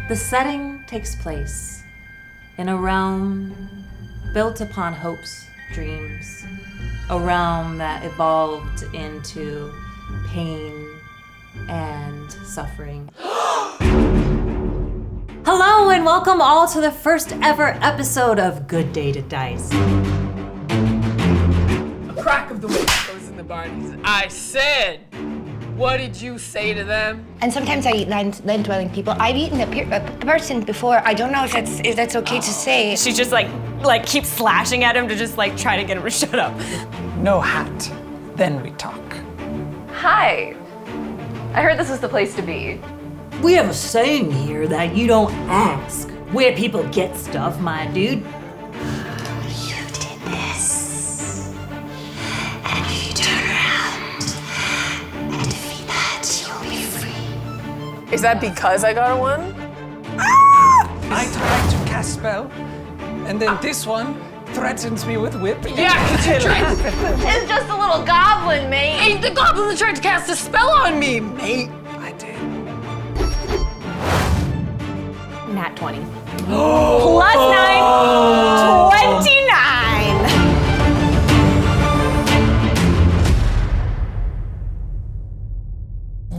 The setting takes place in a realm built upon hopes, dreams, a realm that evolved into pain and suffering. Hello and welcome all to the first ever episode of Good Day to Dice. A crack of the whip goes in the barn. He says, I said, what did you say to them? And sometimes I eat land-dwelling people. I've eaten a person before. I don't know if that's okay to say. She just like keeps slashing at him to just like try to get him to shut up. No hat, then we talk. Hi. I heard this is the place to be. We have a saying here that you don't ask where people get stuff, my dude. You did this. And if you turn around and defeat that, you'll be free. Is that because I got a one? I tried to cast spell, and then this one threatens me with whip. Yeah, It's just a little goblin, mate. Ain't the goblin that tried to cast a spell on me, mate. I did. Nat 20. Plus 9, 29.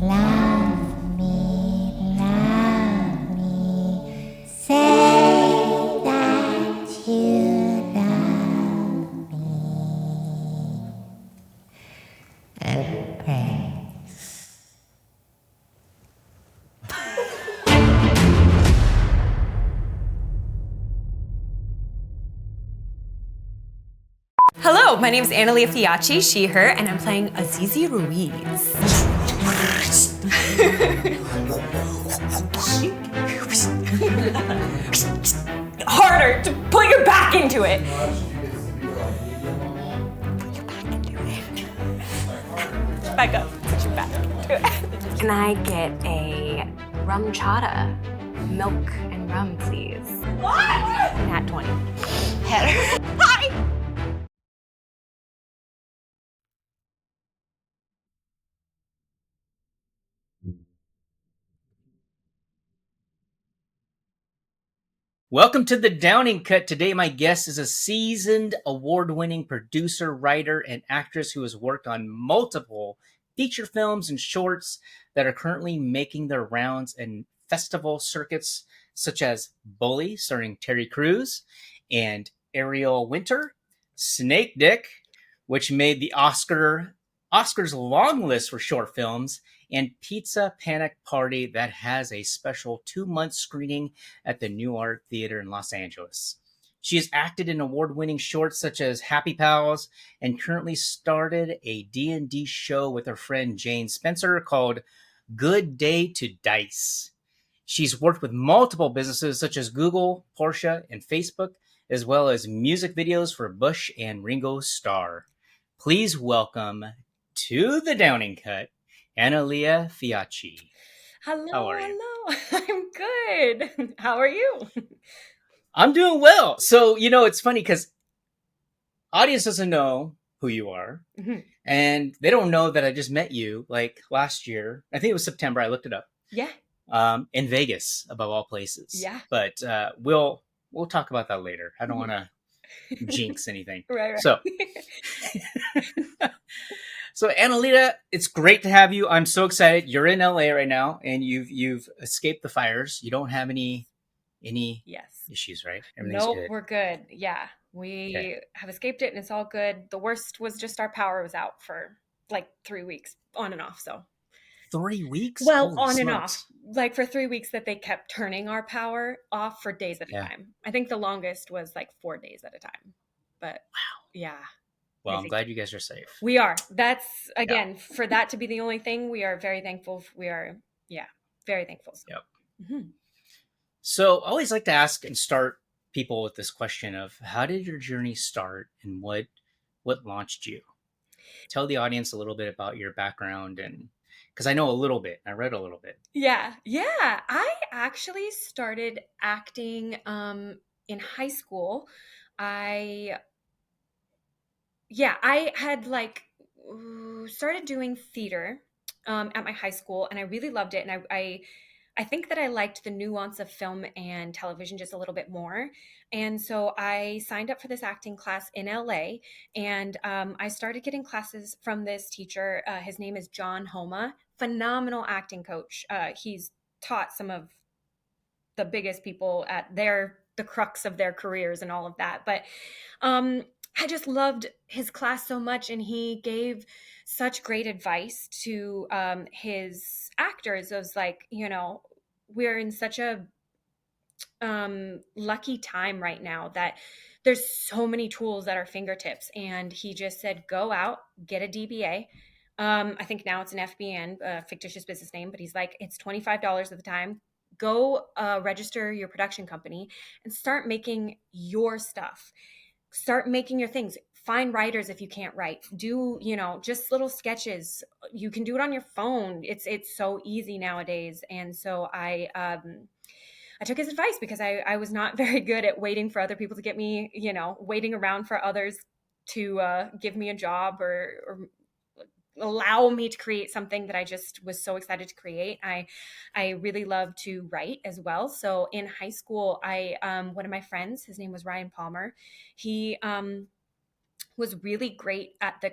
Love me, say that you love me, and pray. Hello, my name is Annalea Fiachi, she, her, and I'm playing Azizi Ruiz. Harder to put your back into it. Put your back into it. Back up. Put your back into it. Can I get a rum chata? Milk and rum, please. What? Nat 20. Heather. Hi! Welcome to the Downing Cut. Today, my guest is a seasoned, award-winning producer, writer, and actress who has worked on multiple feature films and shorts that are currently making their rounds in festival circuits, such as Bully, starring Terry Crews, and Ariel Winter, Snake Dick, which made the Oscars long list for short films, and Pizza Panic Party that has a special 2-month screening at the New Art Theater in Los Angeles. She has acted in award-winning shorts such as Happy Pals and currently started a D&D show with her friend Jane Spencer called Good Day to Dice. She's worked with multiple businesses such as Google, Porsche, and Facebook, as well as music videos for Bush and Ringo Starr. Please welcome to the Downing Cut, Annalea Fiachi. Hello, How are you? hello. I'm good. How are you? I'm doing well. So, it's funny because audience doesn't know who you are. Mm-hmm. And they don't know that I just met you like last year. I think it was September. I looked it up. Yeah. In Vegas, above all places. Yeah. But we'll talk about that later. I don't want to jinx anything. Right. So, so Annalea, it's great to have you. I'm so excited. You're in LA right now, and you've escaped the fires. You don't have any Yes. issues, right? Everything's Nope, good. we're good. Yeah. We have escaped it and it's all good. The worst was just our power was out for like 3 weeks on and off. So 3 weeks? well, Holy on and smokes. off. Like for 3 weeks that they kept turning our power off for days at a Yeah. time. I think the longest was like 4 days at a time. But wow. Yeah. Well, I'm Crazy. glad you guys are safe. We are. That's again, for that to be the only thing, we are very thankful. We are, very thankful. Yep. Mm-hmm. So I always like to ask and start people with this question of how did your journey start and what launched you? Tell the audience a little bit about your background, and because I know a little bit, I read a little bit. Yeah. I actually started acting in high school. I had started doing theater at my high school, and I really loved it. And I I think that I liked the nuance of film and television just a little bit more. And so I signed up for this acting class in LA, and I started getting classes from this teacher. His name is John Homa, phenomenal acting coach. He's taught some of the biggest people at the crux of their careers and all of that. But I just loved his class so much, and he gave such great advice to his actors. It was like, we're in such a lucky time right now that there's so many tools at our fingertips. And he just said, go out, get a DBA. I think now it's an FBN, fictitious business name, but he's like, it's $25 at the time. Go register your production company and start making your stuff. Start making your things. Find writers if you can't write. Do, just little sketches. You can do it on your phone. It's so easy nowadays. And so I took his advice because I was not very good at waiting for other people to get me, waiting around for others to give me a job or allow me to create something that I just was so excited to create. I really love to write as well. So in high school, one of my friends, his name was Ryan Palmer. He was really great at the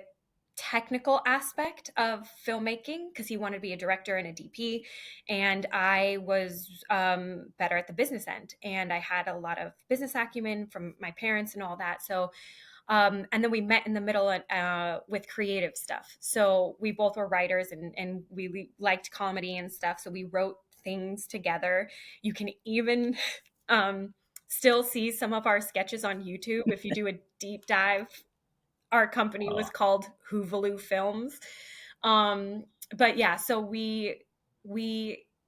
technical aspect of filmmaking because he wanted to be a director and a DP, and I was better at the business end, and I had a lot of business acumen from my parents and all that. So and then we met in the middle with creative stuff. So we both were writers, and we liked comedy and stuff. So we wrote things together. You can even still see some of our sketches on YouTube if you do a deep dive. Our company was called Hoovaloo Films. But yeah, so we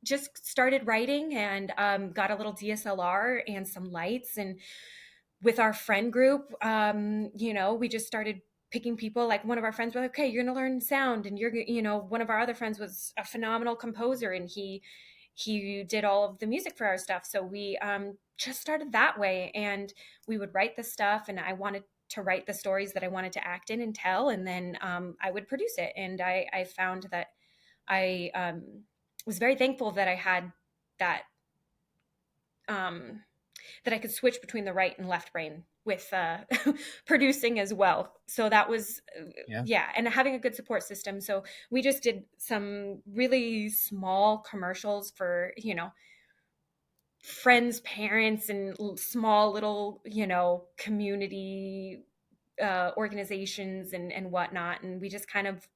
just started writing and got a little DSLR and some lights. And with our friend group, we just started picking people. Like one of our friends was like, okay, you're going to learn sound. And one of our other friends was a phenomenal composer, and he did all of the music for our stuff. So we just started that way, and we would write the stuff, and I wanted to write the stories that I wanted to act in and tell, and then I would produce it. And I found that I was very thankful that I had that that I could switch between the right and left brain with producing as well. So that was, and having a good support system. So we just did some really small commercials for, friends, parents, and small little, community organizations and whatnot. And we just kind of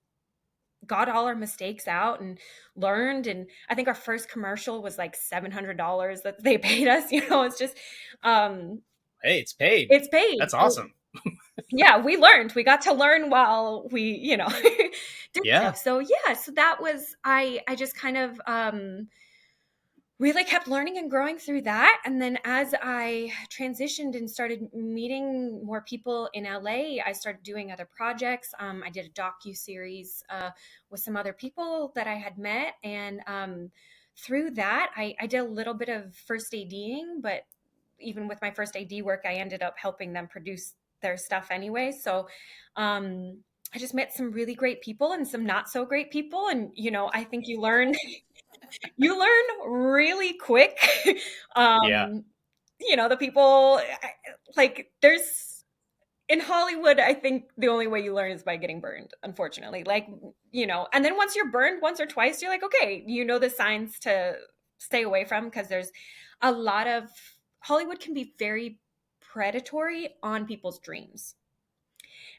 got all our mistakes out and learned. And I think our first commercial was like $700 that they paid us. It's just hey, it's paid. That's awesome. Yeah, we learned. We got to learn while we did stuff. So so that was I just kind of really kept learning and growing through that. And then as I transitioned and started meeting more people in LA, I started doing other projects. I did a docu-series with some other people that I had met. And through that, I did a little bit of first ADing, but even with my first AD work, I ended up helping them produce their stuff anyway. So I just met some really great people and some not so great people. And, I think you learn... You learn really quick. The people like there's in Hollywood, I think the only way you learn is by getting burned, unfortunately. And then once you're burned once or twice, you're like, okay, the signs to stay away from, because there's a lot of Hollywood can be very predatory on people's dreams.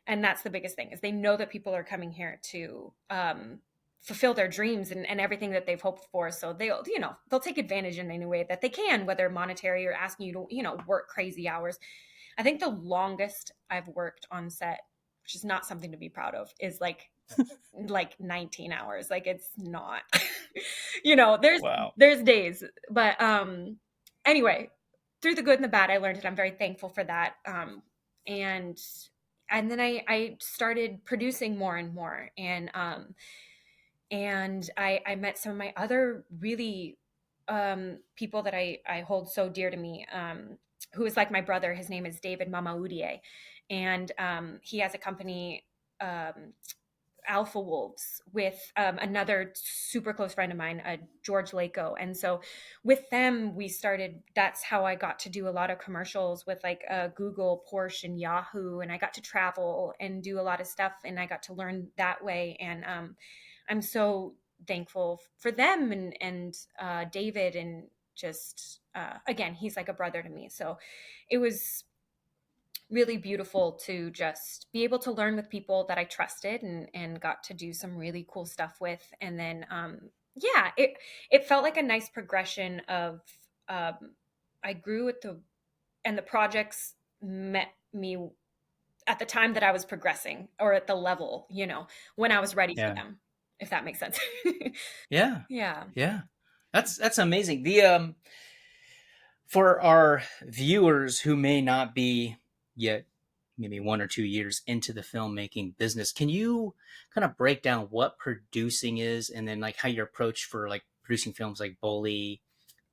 And that's the biggest thing, is they know that people are coming here to fulfill their dreams and everything that they've hoped for. So they'll take advantage in any way that they can, whether monetary or asking you to, work crazy hours. I think the longest I've worked on set, which is not something to be proud of, is like 19 hours. Like, it's not, there's days, but anyway, through the good and the bad, I learned it. I'm very thankful for that. And then I started producing more and more. And I met some of my other really people that I hold so dear to me, who is like my brother. His name is David Mama Udie. And he has a company Alpha Wolves with another super close friend of mine, George Lako. And so with them, we started, that's how I got to do a lot of commercials with like Google, Porsche, and Yahoo. And I got to travel and do a lot of stuff, and I got to learn that way. And I'm so thankful for them and David, and just, again, he's like a brother to me. So it was really beautiful to just be able to learn with people that I trusted and got to do some really cool stuff with. And then, yeah, it felt like a nice progression of, I grew at and the projects met me at the time that I was progressing, or at the level, when I was ready for Yeah. them, if that makes sense. Yeah. Yeah. Yeah. That's amazing. The for our viewers who may not be yet maybe 1 or 2 years into the filmmaking business, can you kind of break down what producing is, and then like how your approach for like producing films like Bully,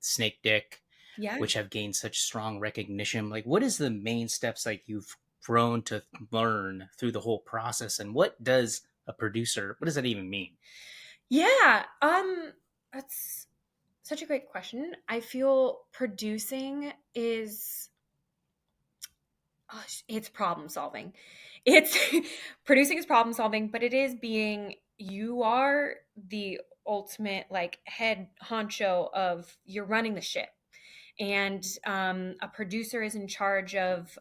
Snake Dick, Yeah. which have gained such strong recognition? Like, what is the main steps like you've grown to learn through the whole process, and what does a producer, what does that even mean? Yeah. That's such a great question. I feel producing is, it's problem solving. It's producing is problem solving, but it is being, you are the ultimate like head honcho of, you're running the ship. And a producer is in charge of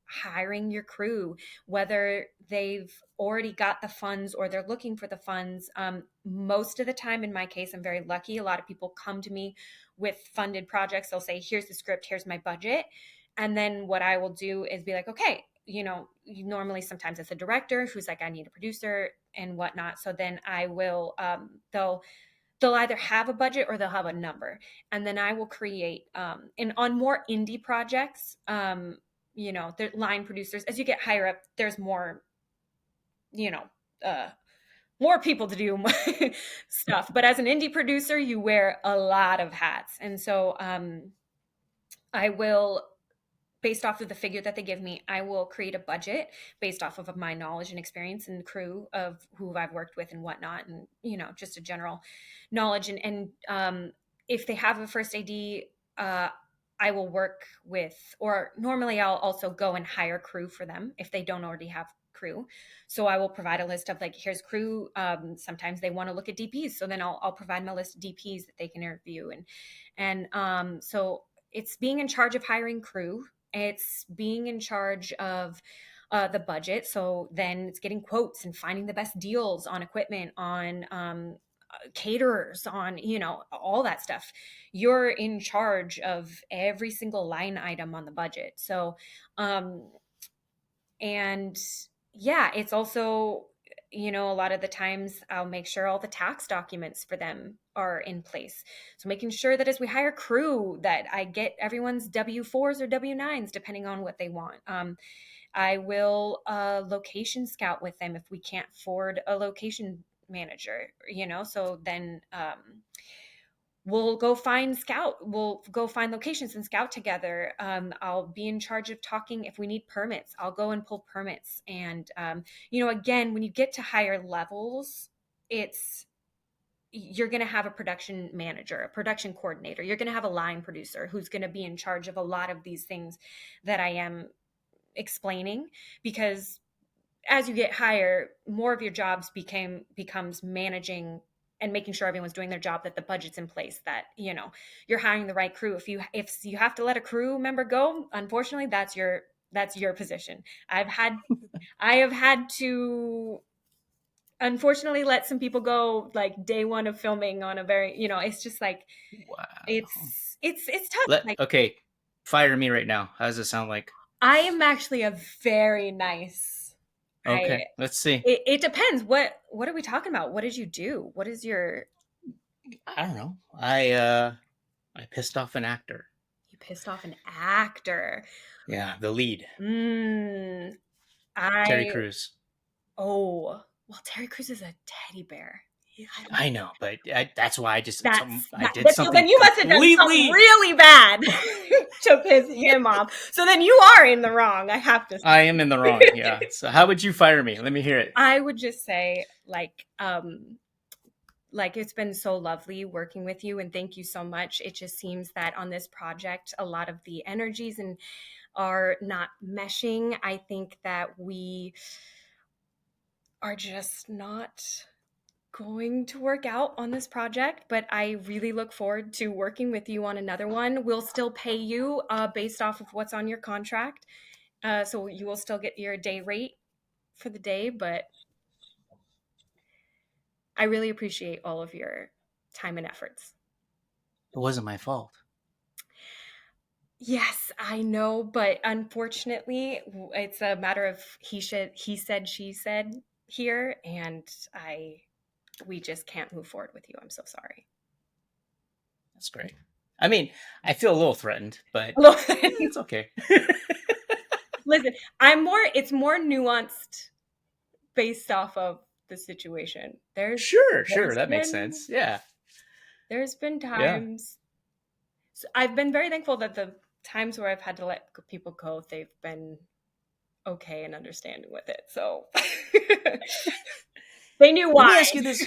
hiring your crew, whether they've already got the funds or they're looking for the funds. Most of the time, in my case, I'm very lucky. A lot of people come to me with funded projects. They'll say, here's the script, here's my budget. And then what I will do is be like, okay, normally sometimes it's a director who's like, I need a producer and whatnot. So then I will, they'll either have a budget or they'll have a number, and then I will create, and on more indie projects, they're line producers. As you get higher up, there's more, you know more people to do stuff, but as an indie producer, you wear a lot of hats. And so I will, based off of the figure that they give me, I will create a budget based off of my knowledge and experience and crew of who I've worked with and whatnot, and just a general knowledge. And if they have a first AD, I will work with, or normally I'll also go and hire crew for them if they don't already have crew. So I will provide a list of like, here's crew. Sometimes they want to look at DPs, so then I'll provide my list of DPs that they can interview, and so it's being in charge of hiring crew. It's being in charge of the budget. So then it's getting quotes and finding the best deals on equipment, on caterers, on, all that stuff. You're in charge of every single line item on the budget. So, and yeah, it's also, a lot of the times I'll make sure all the tax documents for them are in place. So making sure that as we hire crew, that I get everyone's W-4s or W-9s, depending on what they want. I will location scout with them if we can't afford a location manager, so then we'll go find locations and scout together. I'll be in charge of talking if we need permits. I'll go and pull permits. And again, when you get to higher levels, you're going to have a production manager, a production coordinator. You're going to have a line producer who's going to be in charge of a lot of these things that I am explaining, because as you get higher, more of your jobs becomes managing and making sure everyone's doing their job, that the budget's in place, that you're hiring the right crew. If you have to let a crew member go, unfortunately, that's your position. I have had to unfortunately let some people go like day one of filming on a very, it's just like, Wow. it's tough. Okay, fire me right now. How does it sound like? I am actually a very nice. Okay, let's see. It depends. What are we talking about? What did you do? What is your? I don't know. I pissed off an actor. You pissed off an actor. Yeah, the lead. Terry Crews. Oh, well, Terry Crews is a teddy bear. I know, but that's why I did So something then you must have done something really bad to piss him off. So then you are in the wrong, I have to say. I am in the wrong, yeah. So how would you fire me? Let me hear it. I would just say, like, it's been so lovely working with you, and thank you so much. It just seems that on this project, a lot of the energies are not meshing. I think that we are just not going to work out on this project, but I really look forward to working with you on another one. We'll still pay you based off of what's on your contract. So you will still get your day rate for the day, but I really appreciate all of your time and efforts. It wasn't my fault. Yes, I know, but unfortunately, it's a matter of he said, she said here, and we just can't move forward with you. I'm so sorry. That's great. I mean, I feel a little threatened, but it's okay. Listen, it's more nuanced based off of the situation. Sure, that makes sense. Yeah. There's been times. So I've been very thankful that the times where I've had to let people go, they've been okay and understanding with it. So they knew why. Let me ask you this.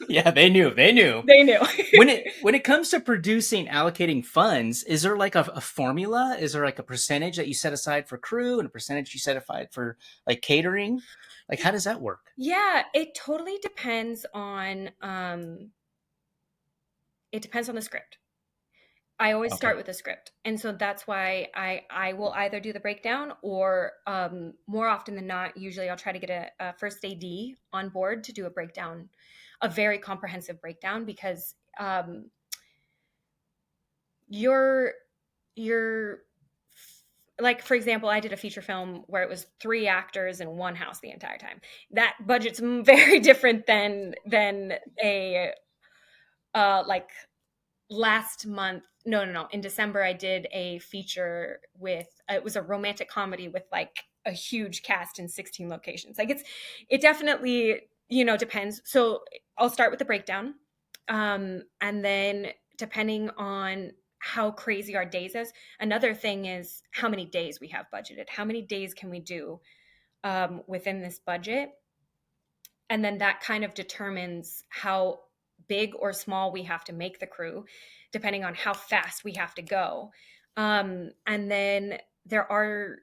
Yeah, they knew. When it comes to producing, allocating funds, is there like a formula? Is there like a percentage that you set aside for crew and a percentage you set aside for like catering? Like, how does that work? Yeah, it totally depends on the script. I always start with the script. And so that's why I will either do the breakdown or more often than not, usually I'll try to get a first AD on board to do a breakdown, a very comprehensive breakdown, because you're like, for example, I did a feature film where it was 3 actors in one house the entire time. That budget's very different than a like last month. No. In December, I did a feature with, it was a romantic comedy with like a huge cast in 16 locations. Like it definitely, depends. So I'll start with the breakdown. And then depending on how crazy our days is, another thing is how many days we have budgeted. How many days can we do within this budget? And then that kind of determines how big or small we have to make the crew, depending on how fast we have to go. And then there are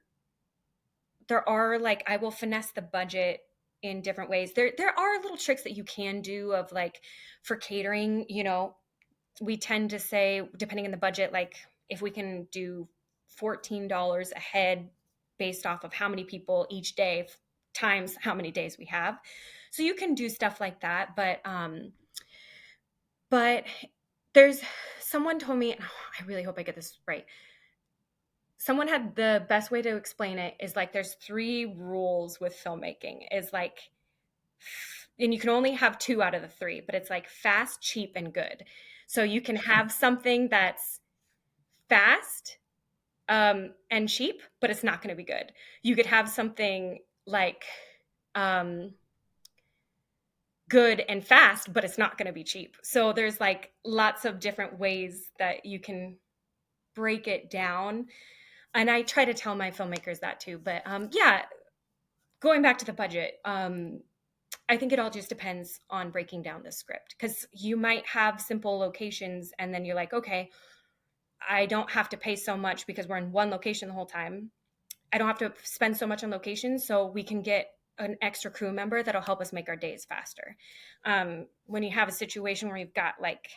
like, I will finesse the budget in different ways. There are little tricks that you can do of like, for catering, we tend to say, depending on the budget, like if we can do $14 a head based off of how many people each day times how many days we have. So you can do stuff like that. But someone told me, I really hope I get this right. Someone had the best way to explain it is like, there's 3 rules with filmmaking, is like, and you can only have 2 out of the 3, but it's like fast, cheap, and good. So you can have something that's fast and cheap, but it's not going to be good. You could have something like good and fast, but it's not going to be cheap. So there's like lots of different ways that you can break it down. And I try to tell my filmmakers that too. But yeah, going back to the budget, I think it all just depends on breaking down the script, because you might have simple locations and then you're like, okay, I don't have to pay so much because we're in one location the whole time. I don't have to spend so much on locations, so we can get an extra crew member that'll help us make our days faster. When you have a situation where you've got like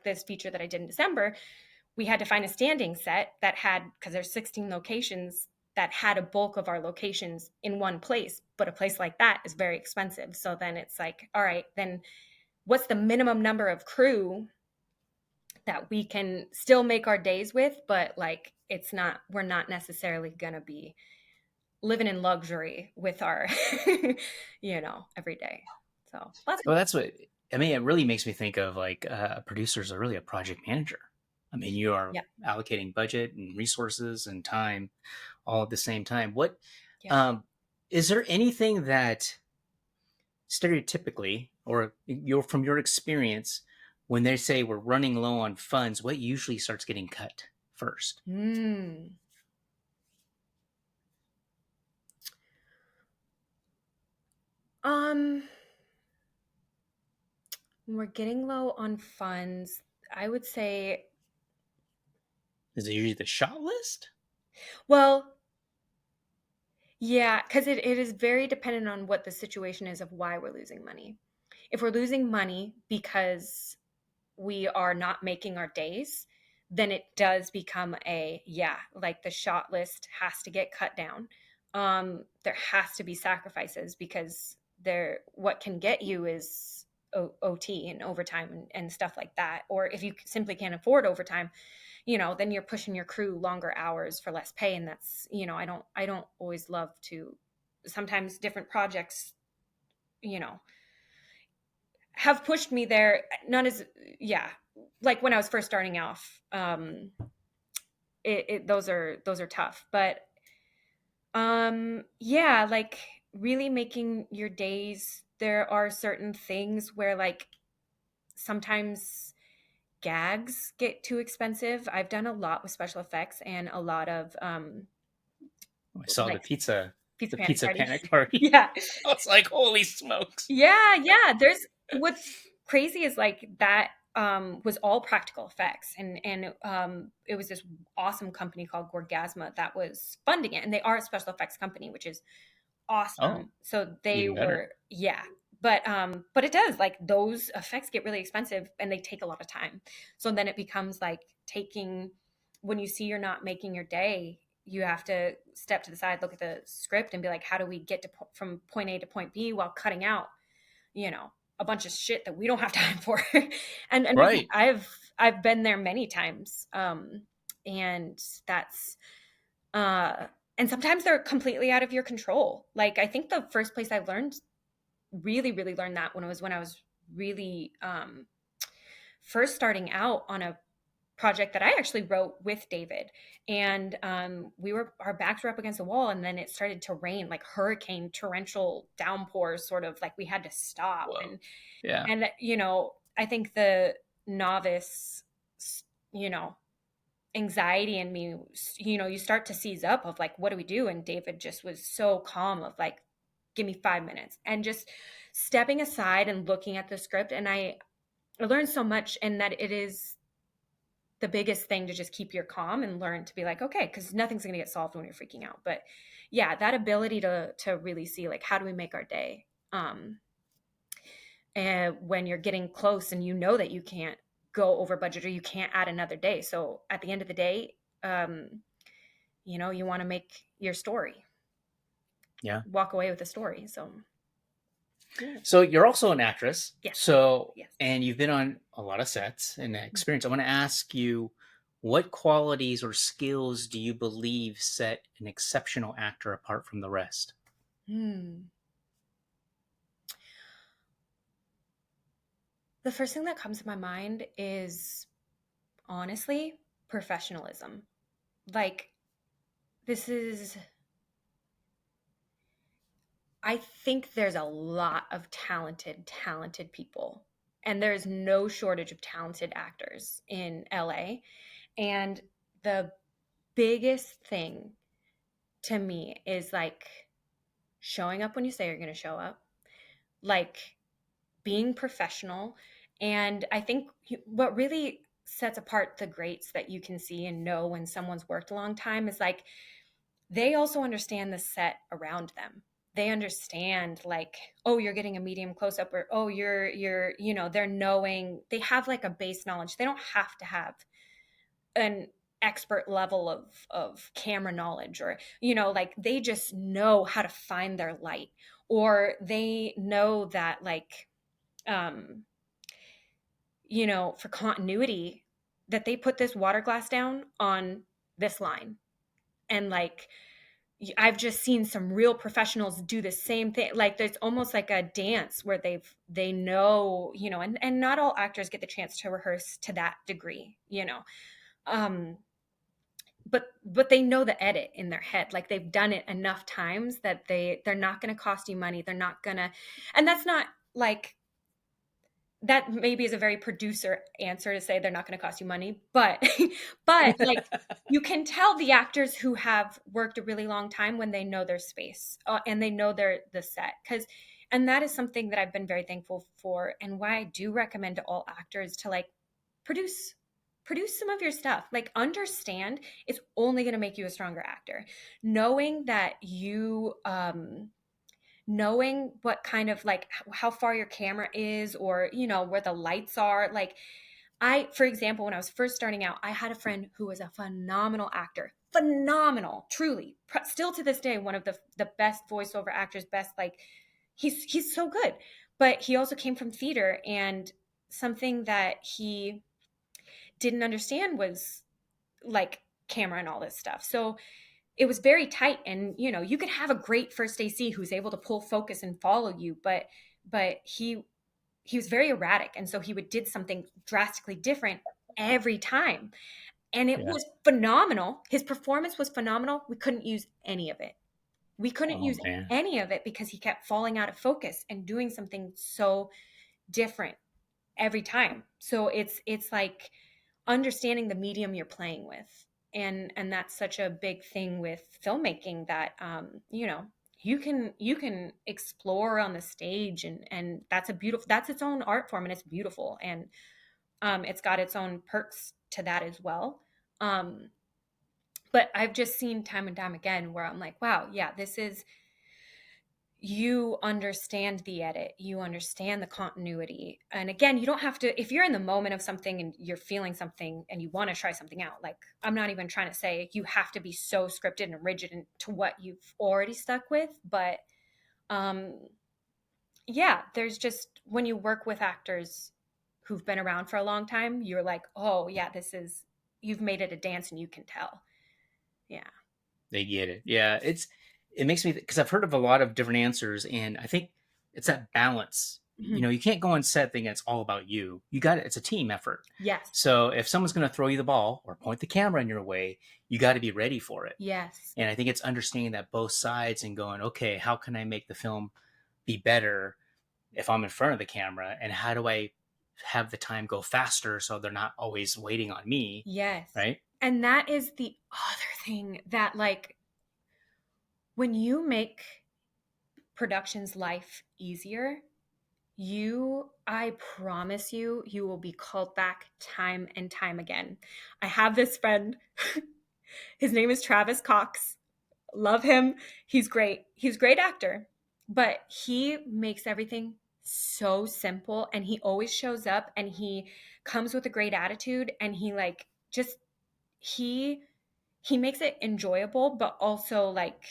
this feature that I did in December, we had to find a standing set that had, because there's 16 locations, that had a bulk of our locations in one place, but a place like that is very expensive. So then it's like, all right, then what's the minimum number of crew that we can still make our days with, but like we're not necessarily going to be living in luxury with our, every day. So that's what, I mean, it really makes me think of like producers are really a project manager. I mean, you are allocating budget and resources and time all at the same time. What is there anything that stereotypically, or from your experience, when they say we're running low on funds, what usually starts getting cut first? When we're getting low on funds, I would say, Is it usually the shot list? well, yeah, because it is very dependent on what the situation is of why we're losing money. If we're losing money because we are not making our days, then it does become like the shot list has to get cut down. There has to be sacrifices because what can get you is OT and overtime and stuff like that. Or if you simply can't afford overtime, then you're pushing your crew longer hours for less pay. And that's, I don't always love to, sometimes different projects, have pushed me there. Not as, like when I was first starting off, those are tough, but like really making your days, there are certain things where like sometimes gags get too expensive. I've done a lot with special effects and a lot of I saw like the pizza pizza party. panic party. Yeah. I was like, holy smokes. Yeah. There's what's crazy is like that was all practical effects, and it was this awesome company called Gorgasma that was funding it, and they are a special effects company, which is awesome. Oh, So they even better. were, but it does, like, those effects get really expensive and they take a lot of time. So then it becomes like when you see you're not making your day, you have to step to the side, look at the script and be like, how do we get from point A to point B while cutting out, a bunch of shit that we don't have time for. and Right. I've been there many times. And that's and sometimes they're completely out of your control. Like, I think the first place I really learned that when I was really first starting out on a project that I actually wrote with David. And our backs were up against the wall, and then it started to rain, like hurricane torrential downpours, sort of like we had to stop. Whoa. Yeah. And I think the novice, anxiety in me, you start to seize up of like, what do we do? And David just was so calm of like, give me 5 minutes, and just stepping aside and looking at the script. And I learned so much, and that it is the biggest thing to just keep your calm and learn to be like, okay, because nothing's going to get solved when you're freaking out. But yeah, that ability to really see like, how do we make our day? And when you're getting close and that you can't go over budget or you can't add another day. So at the end of the day, you want to make your story. Yeah. Walk away with a story. So you're also an actress. Yes. So, yes. And you've been on a lot of sets and experience. I want to ask you, what qualities or skills do you believe set an exceptional actor apart from the rest? The first thing that comes to my mind is, honestly, professionalism. Like, I think there's a lot of talented people, and there's no shortage of talented actors in LA. And the biggest thing to me is like showing up when you say you're going to show up, like being professional. And I think what really sets apart the greats that you can see and know when someone's worked a long time is like, they also understand the set around them. They understand like, oh, you're getting a medium close up, or, oh, you're, they're knowing, they have like a base knowledge. They don't have to have an expert level of camera knowledge, or, like they just know how to find their light, or they know that like, for continuity, that they put this water glass down on this line. And like, I've just seen some real professionals do the same thing. Like, there's almost like a dance where they know, and not all actors get the chance to rehearse to that degree, but they know the edit in their head. Like they've done it enough times that they're not going to cost you money. They're not gonna, and that's not like, that maybe is a very producer answer to say they're not going to cost you money, but but like you can tell the actors who have worked a really long time when they know their space, and they know the set, and that is something that I've been very thankful for, and why I do recommend to all actors to like produce some of your stuff. Like, understand it's only going to make you a stronger actor, knowing that you knowing what kind of like how far your camera is, or where the lights are. Like, for example, when I was first starting out, I had a friend who was a phenomenal actor, phenomenal, truly, still to this day one of the best voiceover actors, best, like, he's so good. But he also came from theater, and something that he didn't understand was like camera and all this stuff. So it was very tight, and you could have a great first AC who's able to pull focus and follow you, but he was very erratic, and so he did something drastically different every time, and it was phenomenal. His performance was phenomenal. We couldn't use any of it. Because he kept falling out of focus and doing something so different every time. So it's like understanding the medium you're playing with. And that's such a big thing with filmmaking, that you can explore on the stage, and that's its own art form, and it's beautiful, and it's got its own perks to that as well. But I've just seen time and time again where I'm like, wow, yeah, this is, you understand the edit, you understand the continuity. And again, you don't have to, if you're in the moment of something and you're feeling something and you want to try something out, like, I'm not even trying to say you have to be so scripted and rigid to what you've already stuck with. But yeah, there's just, when you work with actors who've been around for a long time, you're like, oh yeah, you've made it a dance, and you can tell. Yeah. They get it. Yeah. It makes me, because I've heard of a lot of different answers, and I think it's that balance. Mm-hmm. You can't go on set thinking it's all about you. You got it. It's a team effort. Yes. So if someone's going to throw you the ball or point the camera in your way, you got to be ready for it. Yes. And I think it's understanding that both sides and going, okay, how can I make the film be better if I'm in front of the camera? And how do I have the time go faster so they're not always waiting on me? Yes. Right. And that is the other thing, that like, when you make production's life easier, I promise you will be called back time and time again. I have this friend, his name is Travis Cox. Love him. He's great. He's a great actor, but he makes everything so simple, and he always shows up, and he comes with a great attitude, and he like just, he makes it enjoyable, but also like,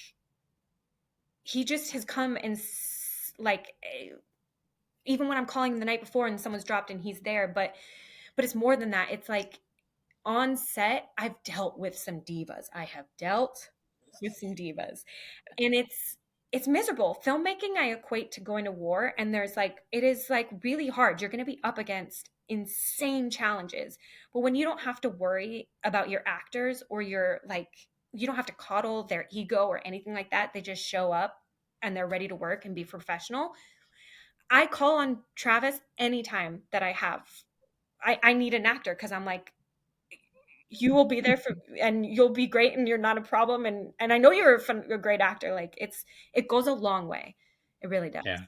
he just has come and like, even when I'm calling him the night before and someone's dropped and he's there, but it's more than that. It's like, on set, I've dealt with some divas. And it's miserable. Filmmaking, I equate to going to war, and it is like really hard. You're going to be up against insane challenges, but when you don't have to worry about your actors, or you don't have to coddle their ego or anything like that. They just show up and they're ready to work and be professional. I call on Travis anytime that I need an actor, because I'm like, you will be there and you'll be great, and you're not a problem. And I know you're a great actor. Like, it goes a long way. It really does. Yeah.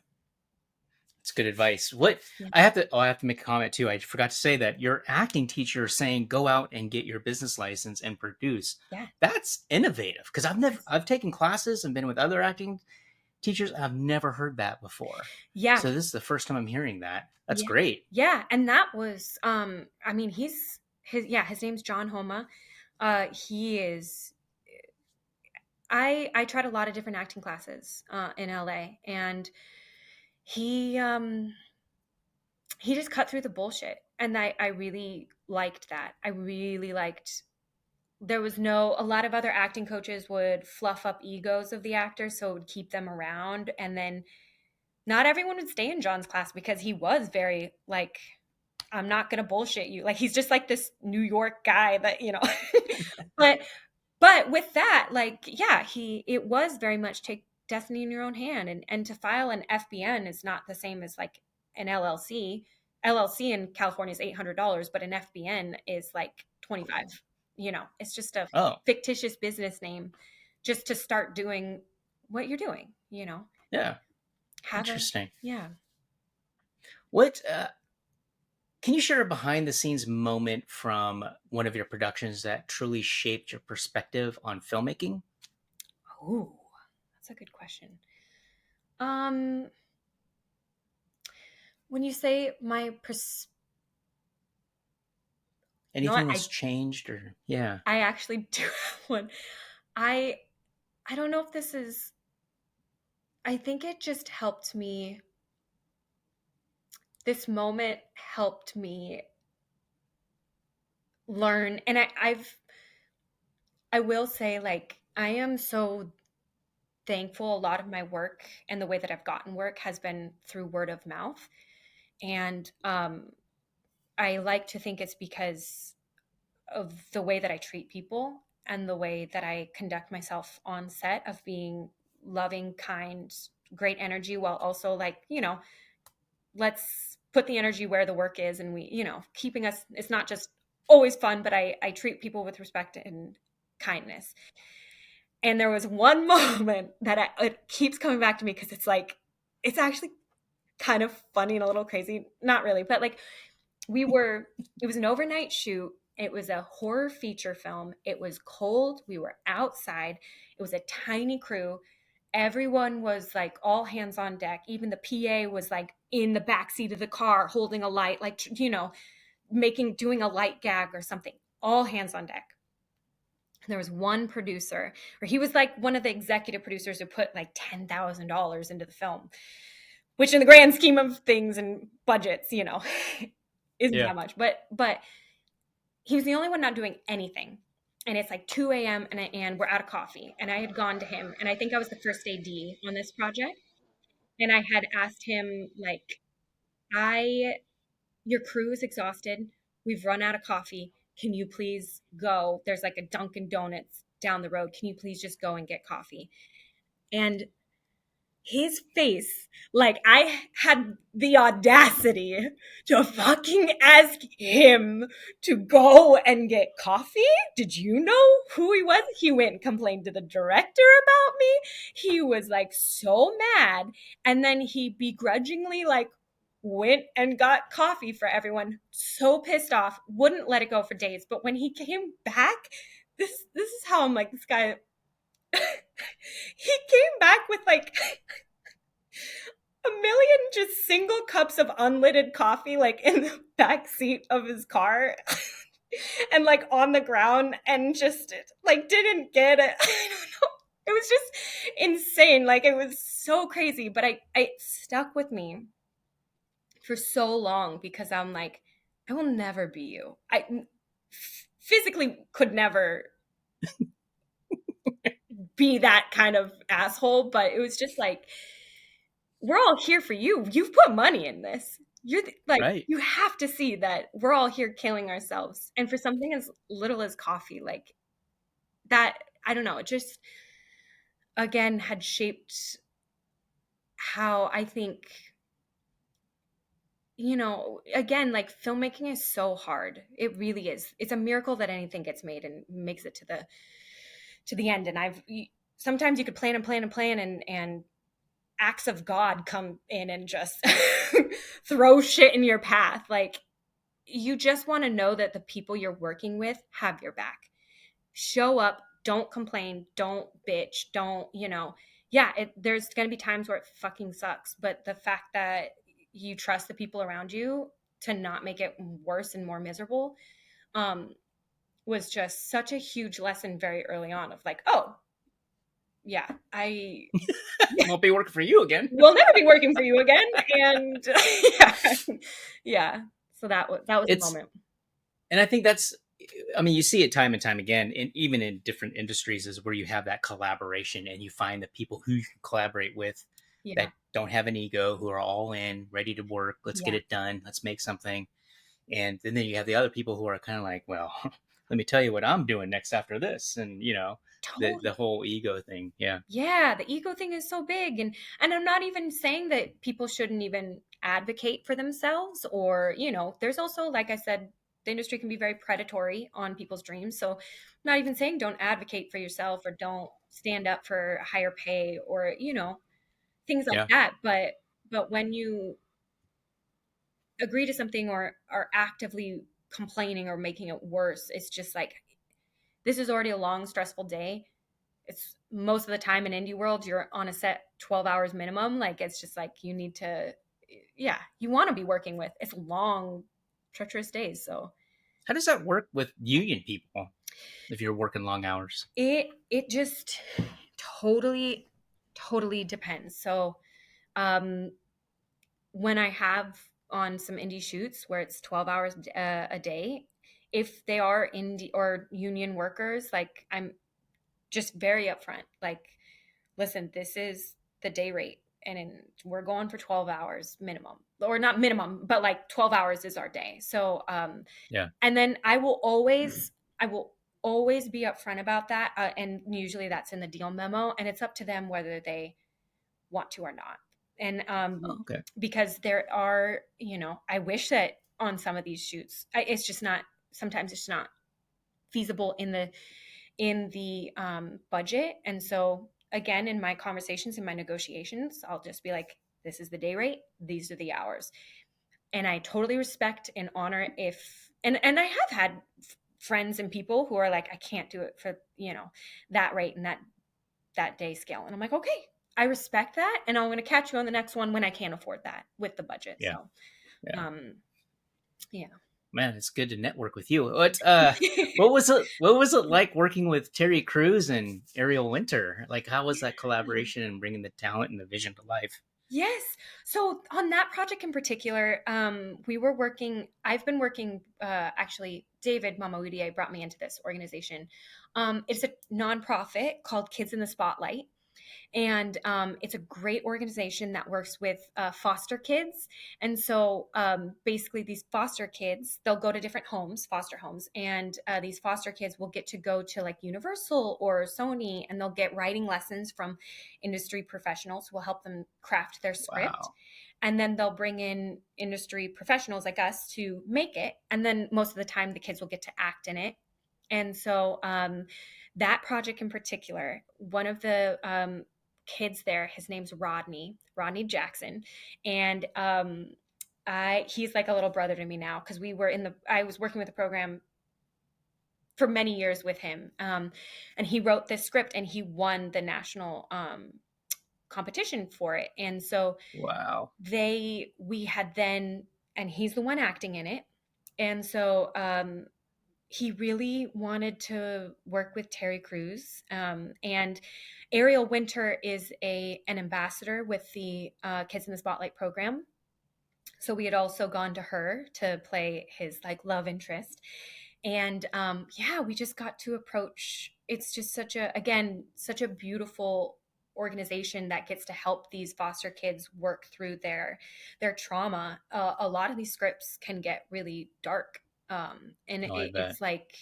It's good advice. Yeah. I have to make a comment too. I forgot to say that your acting teacher is saying go out and get your business license and produce. Yeah. That's innovative, because I've taken classes and been with other acting teachers. I've never heard that before. Yeah. So this is the first time I'm hearing that. That's great. Yeah. And that was, I mean, his name's John Homa. He is, I tried a lot of different acting classes, in LA, and he just cut through the bullshit. And I really liked that. There was a lot of other acting coaches would fluff up egos of the actors, so it would keep them around. And then not everyone would stay in John's class, because he was very like, I'm not going to bullshit you. Like, he's just like this New York guy that, but But with that, like, yeah, it was very much take destiny in your own hand, and to file an FBN is not the same as like an LLC. LLC in California is $800, but an FBN is like 25. You know, it's just a Oh, fictitious business name just to start doing what you're doing, you know. yeah. Have Interesting. yeah. What can you share a behind the scenes moment from one of your productions that truly shaped your perspective on filmmaking? Oh, that's a good question. When you say my you know Anything what, that's changed or yeah. I actually do have one. I I don't know if this is, I think it just helped me. This moment helped me learn, and I will say, like, I am so thankful. A lot of my work and the way that I've gotten work has been through word of mouth, and I like to think it's because of the way that I treat people and the way that I conduct myself on set, of being loving, kind, great energy, while also, like, you know, let's put the energy where the work is, and we, you know, keeping us, it's not just always fun, but I treat people with respect and kindness. And there was one moment that it keeps coming back to me, because it's like, it's actually kind of funny and a little crazy, not really, but like, it was an overnight shoot. It was a horror feature film. It was cold. We were outside. It was a tiny crew. Everyone was like all hands on deck. Even the PA was like in the back seat of the car holding a light, like, you know, doing a light gag or something. All hands on deck. There was one producer, or he was like one of the executive producers who put like $10,000 into the film, which in the grand scheme of things and budgets, you know, isn't Yeah. that much. But he was the only one not doing anything. And it's like 2 a.m. and we're out of coffee. And I had gone to him, and I think I was the first AD on this project. And I had asked him, like, your crew is exhausted. We've run out of coffee. Can you please go? There's like a Dunkin' Donuts down the road. Can you please just go and get coffee? And his face, like, I had the audacity to fucking ask him to go and get coffee. Did you know who he was? He went and complained to the director about me. He was like so mad. And then he begrudgingly, like, went and got coffee for everyone. So pissed off, wouldn't let it go for days. But when he came back, this is how I'm like, this guy. He came back with like a million just single cups of unlidded coffee, like in the back seat of his car and like on the ground, and just like didn't get it. I don't know. It was just insane. Like, it was so crazy, but it stuck with me for so long, because I'm like, I will never be you. I physically could never be that kind of asshole, but it was just like, we're all here for you. You've put money in this. Like, Right. you have to see that we're all here killing ourselves. And for something as little as coffee, like that, I don't know, it just, again, had shaped how I think, you know, again, like, filmmaking is so hard. It really is. It's a miracle that anything gets made and makes it to the end. And sometimes you could plan and plan and plan, and acts of God come in and just throw shit in your path. Like, you just want to know that the people you're working with have your back. Show up, don't complain, don't bitch, don't, you know, yeah, there's going to be times where it fucking sucks, but the fact that you trust the people around you to not make it worse and more miserable was just such a huge lesson very early on, of like, oh, yeah, Won't be working for you again. we'll never be working for you again. And yeah. So that was a moment. And I think that's, I mean, you see it time and time again, and even in different industries, is where you have that collaboration, and you find the people who you can collaborate with that don't have an ego, who are all in, ready to work. Let's get it done. Let's make something. And then you have the other people who are kind of like, well, let me tell you what I'm doing next after this. And, the Totally. whole ego thing. Yeah. Yeah, the ego thing is so big, and I'm not even saying that people shouldn't even advocate for themselves, or there's also, like I said, the industry can be very predatory on people's dreams. So I'm not even saying don't advocate for yourself or don't stand up for higher pay, or things like Yeah. that. But when you agree to something or are actively complaining or making it worse, it's just like, this is already a long, stressful day. It's most of the time in indie world, you're on a set 12 hours minimum. Like, it's just like, you need to, yeah, you want to be working with, it's long, treacherous days. So How does that work with union people if you're working long hours? it just totally depends. So when I have on some indie shoots where it's 12 hours a day, if they are indie or union workers, like, I'm just very upfront, like, listen, this is the day rate, and we're going for 12 hours minimum, or not minimum, but like 12 hours is our day. So Yeah. and then I will always be upfront about that, and usually that's in the deal memo, and it's up to them whether they want to or not. And Oh, okay. because there are, I wish that on some of these shoots, it's just not, sometimes it's not feasible in the budget. And so again, in my conversations, in my negotiations, I'll just be like, this is the day rate, these are the hours. And I totally respect and honor if, and I have had friends and people who are like, I can't do it for, that rate and that day scale. And I'm like, okay, I respect that. And I'm going to catch you on the next one when I can't afford that with the budget. Yeah. So, Yeah. Yeah. Man, it's good to network with you. What was it like working with Terry Crews and Ariel Winter? Like, how was that collaboration and bringing the talent and the vision to life? Yes. So on that project in particular, I've been working, actually, David Mamaudier brought me into this organization. It's a nonprofit called Kids in the Spotlight. And it's a great organization that works with foster kids. And so basically, these foster kids, they'll go to different homes, foster homes, and these foster kids will get to go to like Universal or Sony, and they'll get writing lessons from industry professionals who will help them craft their script. Wow. And then they'll bring in industry professionals like us to make it. And then most of the time, the kids will get to act in it. And so that project in particular, one of the kids there, his name's Rodney Jackson. And he's like a little brother to me now, because I was working with the program for many years with him. And he wrote this script and he won the national competition for it. And so Wow. we had then, and he's the one acting in it. And so he really wanted to work with Terry Crews. And Ariel Winter is an ambassador with the Kids in the Spotlight program. So we had also gone to her to play his like love interest. And we just got to approach, it's just such a beautiful organization that gets to help these foster kids work through their trauma. A lot of these scripts can get really dark. And Oh, I bet. it's like,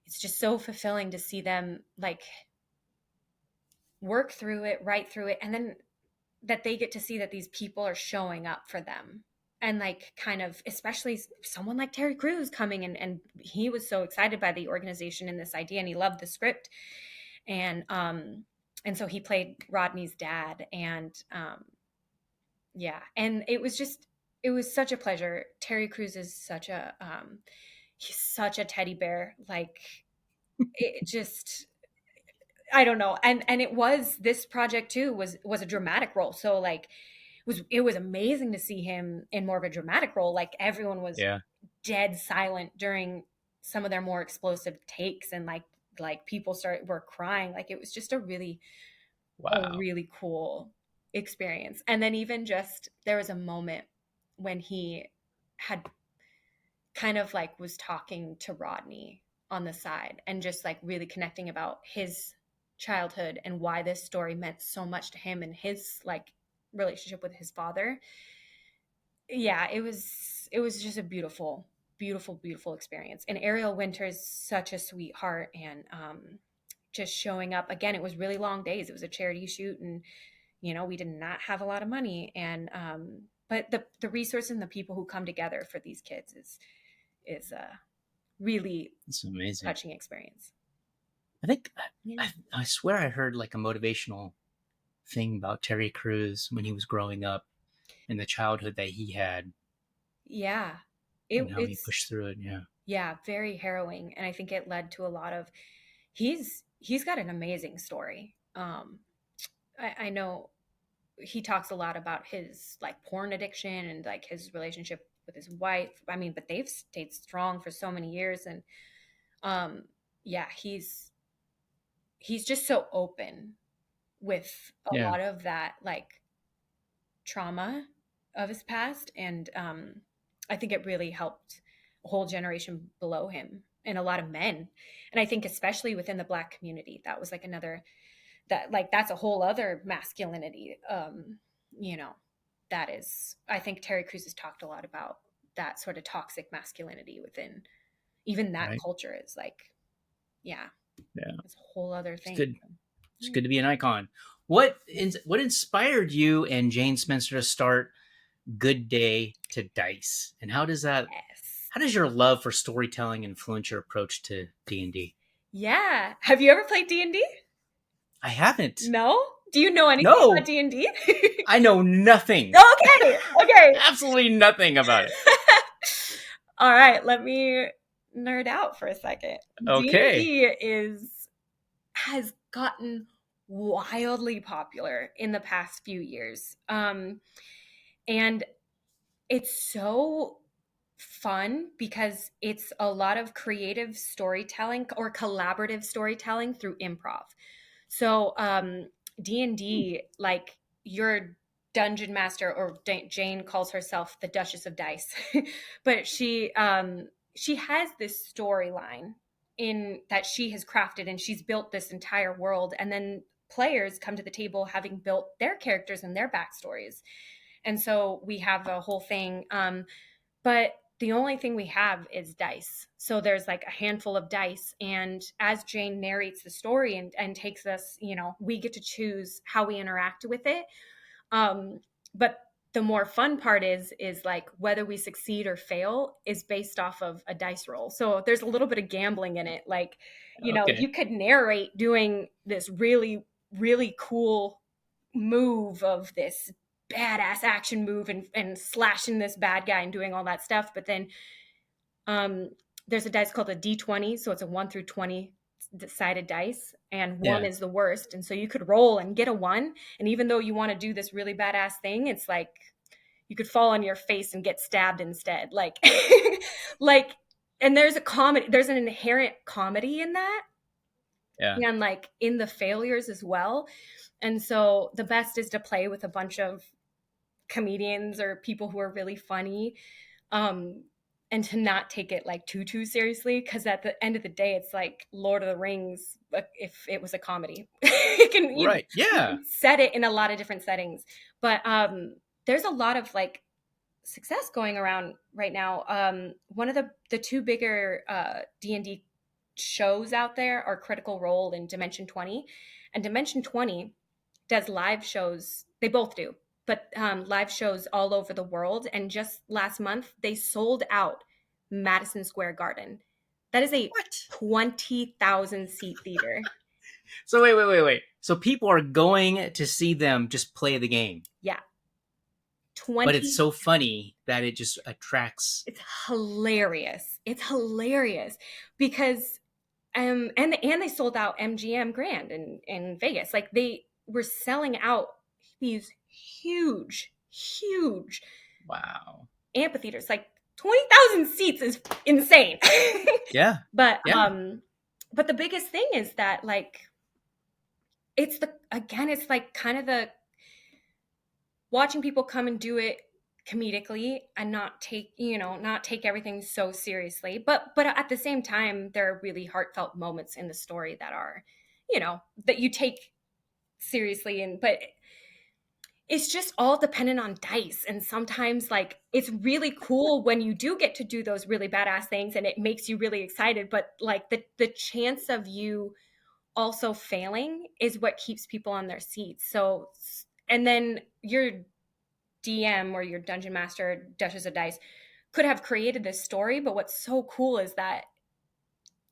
it's just so fulfilling to see them like work through it, write through it, and then that they get to see that these people are showing up for them. And like, kind of, especially someone like Terry Crews coming, and he was so excited by the organization and this idea, and he loved the script. And so he played Rodney's dad. And and it was such a pleasure. Terry Crews is he's such a teddy bear. Like, it just, I don't know. And this project too was a dramatic role. So like, it was amazing to see him in more of a dramatic role. Like, everyone was Yeah. dead silent during some of their more explosive takes, and like people were crying. Like, it was just a really cool experience. And then even just, there was a moment when he had kind of like was talking to Rodney on the side, and just like really connecting about his childhood and why this story meant so much to him and his like relationship with his father. Yeah, it was just a beautiful beautiful, beautiful experience. And Ariel Winter's such a sweetheart, and just showing up again. It was really long days. It was a charity shoot, and we did not have a lot of money, and but the resources and the people who come together for these kids is really It's amazing. touching experience. I think I swear I heard like a motivational thing about Terry Crews when he was growing up and the childhood that he had. Yeah, And how he pushed through it. Yeah, very harrowing, and I think it led to a lot of. He's got an amazing story. I know he talks a lot about his like porn addiction and like his relationship with his wife. I mean, but they've stayed strong for so many years, and yeah, he's just so open with a lot of that like trauma of his past, and I think it really helped a whole generation below him and a lot of men. And I think especially within the Black community, that was like another that's a whole other masculinity. That is, I think Terry Crews has talked a lot about that sort of toxic masculinity within even that culture is like, it's a whole other thing. It's good to be an icon. What inspired you and Jane Spencer to start Good Day to Dice, and how does your love for storytelling influence your approach to D&D? Yeah, have you ever played D&D? I haven't. No? Do you know anything about D&D? I know nothing. Okay. Absolutely nothing about it. All right, let me nerd out for a second. Okay. D&D has gotten wildly popular in the past few years. And it's so fun because it's a lot of creative storytelling or collaborative storytelling through improv. So D&D, like your dungeon master, or Jane calls herself the Duchess of Dice, but she has this storyline in that she has crafted, and she's built this entire world, and then players come to the table having built their characters and their backstories. And so we have a whole thing, but the only thing we have is dice. So there's like a handful of dice, and as Jane narrates the story and takes us, we get to choose how we interact with it. But the more fun part is like whether we succeed or fail is based off of a dice roll. So there's a little bit of gambling in it. Like, you could narrate doing this really, really cool move of this badass action move and slashing this bad guy and doing all that stuff. But then there's a dice called a D20. So it's a 1 through 20 sided dice, and 1 is the worst. And so you could roll and get a 1. And even though you want to do this really badass thing, it's like you could fall on your face and get stabbed instead. Like, and there's an inherent comedy in that. Yeah. And like in the failures as well. And so the best is to play with a bunch of comedians or people who are really funny, and to not take it like too seriously, because at the end of the day, it's like Lord of the Rings if it was a comedy. You can set it in a lot of different settings, but there's a lot of like success going around right now. One of the two bigger D&D shows out there are Critical Role and Dimension 20, and Dimension 20 does live shows. They both do, but live shows all over the world. And just last month, they sold out Madison Square Garden. That is a 20,000 seat theater. So wait. So people are going to see them just play the game. Yeah. But it's so funny that it just attracts. It's hilarious. Because and they sold out MGM Grand in Vegas. Like they were selling out these huge amphitheaters. Like 20,000 seats is insane. Yeah. But the biggest thing is that like it's like kind of the watching people come and do it comedically and not take everything so seriously. But at the same time, there are really heartfelt moments in the story that are, that you take seriously. But it's just all dependent on dice. And sometimes like it's really cool when you do get to do those really badass things and it makes you really excited. But like the chance of you also failing is what keeps people on their seats. So, and then your DM or your dungeon master, Duchess of Dice, could have created this story. But what's so cool is that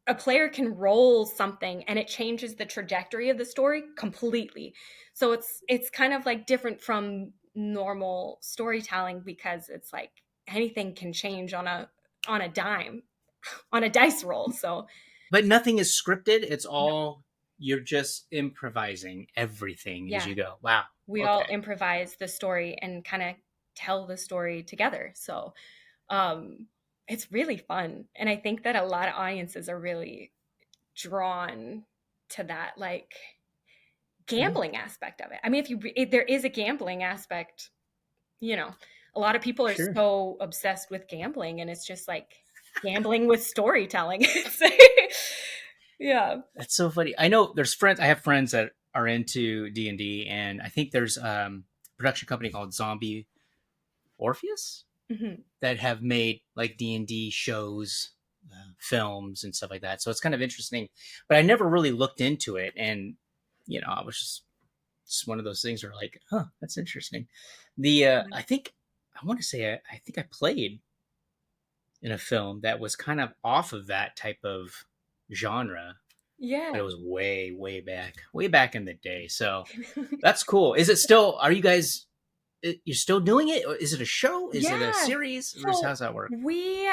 a player can roll something and it changes the trajectory of the story completely. So it's kind of like different from normal storytelling because it's like anything can change on a dime, on a dice roll. So But nothing is scripted. It's all you're just improvising everything as yeah, you go. Wow. we all Okay. improvise the story and kind of tell the story together. So it's really fun. And I think that a lot of audiences are really drawn to that like gambling aspect of it. I mean, if there is a gambling aspect, you know, a lot of people are Sure. so obsessed with gambling and it's just like gambling with storytelling. Yeah. That's so funny. I know there's friends. I have friends that are into D&D, and I think there's a production company called Zombie Orpheus Hmm. that have made like D&D shows, films, and stuff like that. So it's kind of interesting. But I never really looked into it, and I was just one of those things where like, huh, that's interesting. The I think I want to say I think I played in a film that was kind of off of that type of genre, but it Yeah. was way back in the day. So that's cool. Is it still? Are you guys? You're still doing it? Or is it a show? Is it a Yeah. series? Or So how's that work? we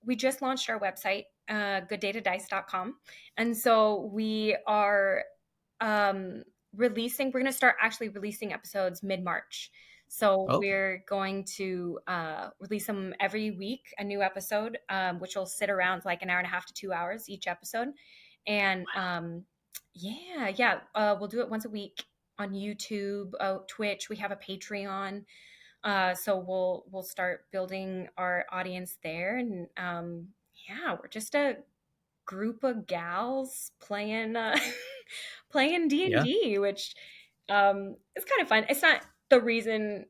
we just launched our website, gooddatadice.com. And so we are we're going to start actually releasing episodes mid-March. So Okay. we're going to release them every week, a new episode, which will sit around like an hour and a half to 2 hours each episode. And we'll do it once a week on YouTube, Twitch. We have a Patreon. So we'll start building our audience there. And we're just a group of gals playing playing Yeah. D&D, which is kind of fun. It's not the reason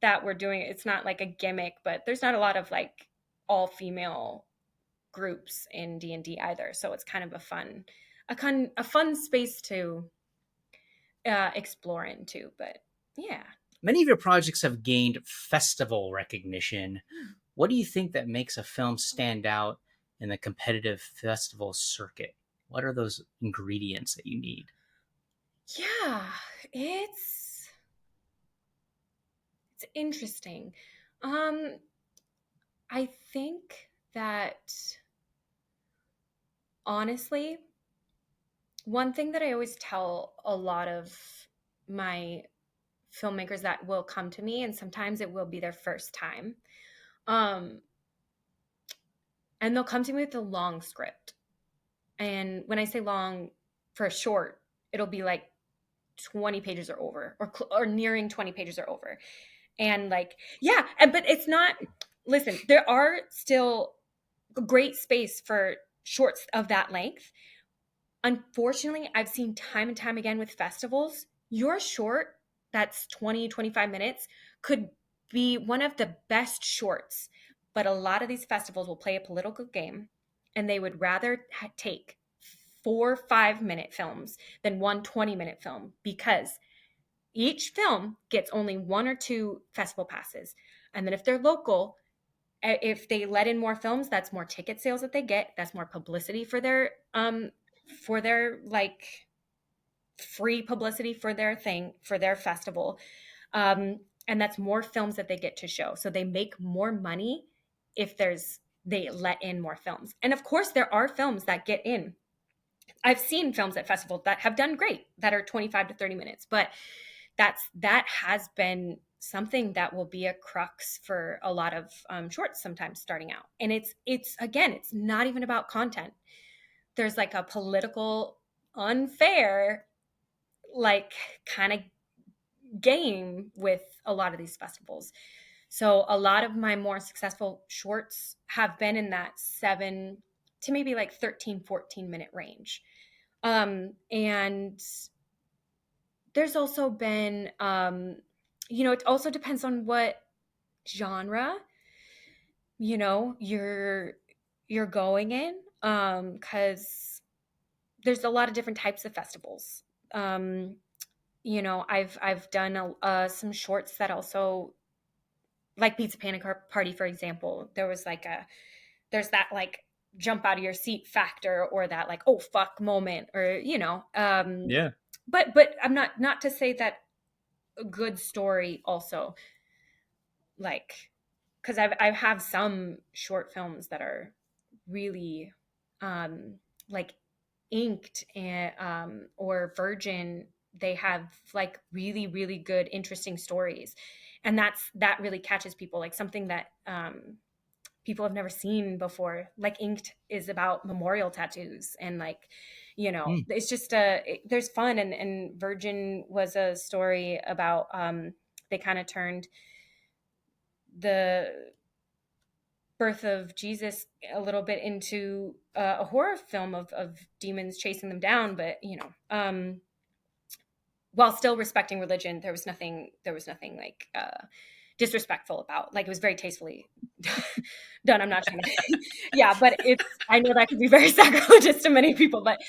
that we're doing it. It's not like a gimmick, but there's not a lot of like all female groups in D&D either. So it's kind of a fun space to explore into. But yeah. Many of your projects have gained festival recognition. What do you think that makes a film stand out in the competitive festival circuit? What are those ingredients that you need? Yeah, it's interesting. Um, I think that honestly, one thing that I always tell a lot of my filmmakers that will come to me, and sometimes it will be their first time, um, and they'll come to me with a long script. And when I say long, for a short, it'll be like 20 pages or over, or nearing 20 pages or over. And like, yeah, but it's not, listen, there are still great space for shorts of that length. Unfortunately, I've seen time and time again with festivals, your short that's 20, 25 minutes could be one of the best shorts. But a lot of these festivals will play a political game and they would rather take 4 5-minute films than one 20-minute film because each film gets only 1 or 2 festival passes. And then if they're local, if they let in more films, that's more ticket sales that they get. That's more publicity for their like free publicity for their thing, for their festival. And that's more films that they get to show. So they make more money if they let in more films. And of course there are films that get in. I've seen films at festivals that have done great that are 25 to 30 minutes, but that has been something that will be a crux for a lot of shorts sometimes starting out. And it's again, it's not even about content. There's like a political unfair like kind of game with a lot of these festivals. So a lot of my more successful shorts have been in that 7 to maybe like 13, 14-minute range. And there's also been, it also depends on what genre, you're going in, because there's a lot of different types of festivals. I've done some shorts that also, like Pizza Panic Party, for example. There's that like jump out of your seat factor, or that like, oh fuck moment, or Yeah. but I'm not to say that a good story also, like, because I have some short films that are really like inked, and or Virgin. They have like really really good interesting stories, and that really catches people, like something that people have never seen before. Like Inked is about memorial tattoos, and like it's just there's fun, and Virgin was a story about they kind of turned the birth of Jesus a little bit into a horror film of demons chasing them down, but while still respecting religion. There was nothing like disrespectful about, like, it was very tastefully done. I'm not trying to yeah, but I know that could be very sacrilegious to many people, but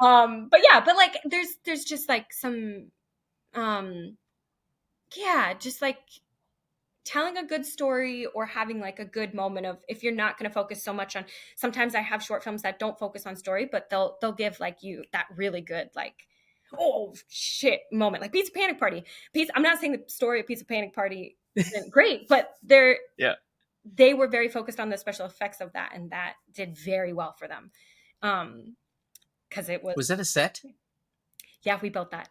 yeah, but like there's just like some yeah, just like telling a good story, or having like a good moment of, if you're not going to focus so much on, sometimes I have short films that don't focus on story, but they'll give like you that really good, like, oh shit moment, like Pizza Panic Party. I'm not saying the story of Pizza Panic Party isn't great, but they were very focused on the special effects of that, and that did very well for them. Because it Was that a set? Yeah, we built that.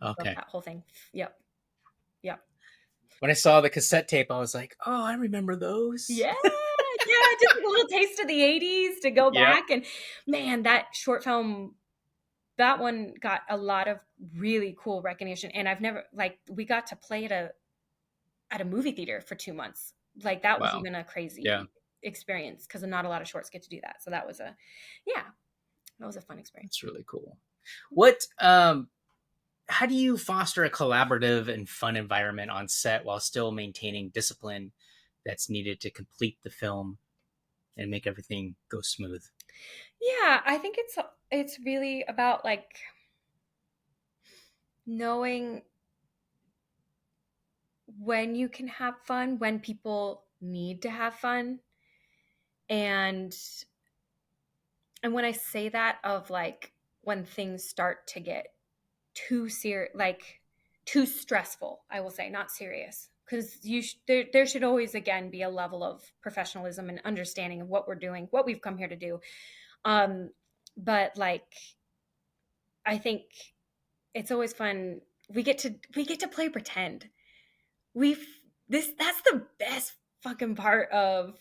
Okay. That whole thing. Yep. When I saw the cassette tape, I was like, oh, I remember those. Yeah, just like a little taste of the 80s to go back. And man, that short film, that one got a lot of really cool recognition. And I've never, like, we got to play at a movie theater for 2 months. Like, that was even a crazy experience, because not a lot of shorts get to do that. So that was a fun experience. It's really cool. How do you foster a collaborative and fun environment on set while still maintaining discipline that's needed to complete the film and make everything go smooth? Yeah, I think it's really about like knowing when you can have fun, when people need to have fun. And when I say that, of like when things start to get too like too stressful, I will say, not serious, because there should always again be a level of professionalism and understanding of what we're doing, what we've come here to do. But like, I think it's always fun. We get to play pretend. That's the best fucking part of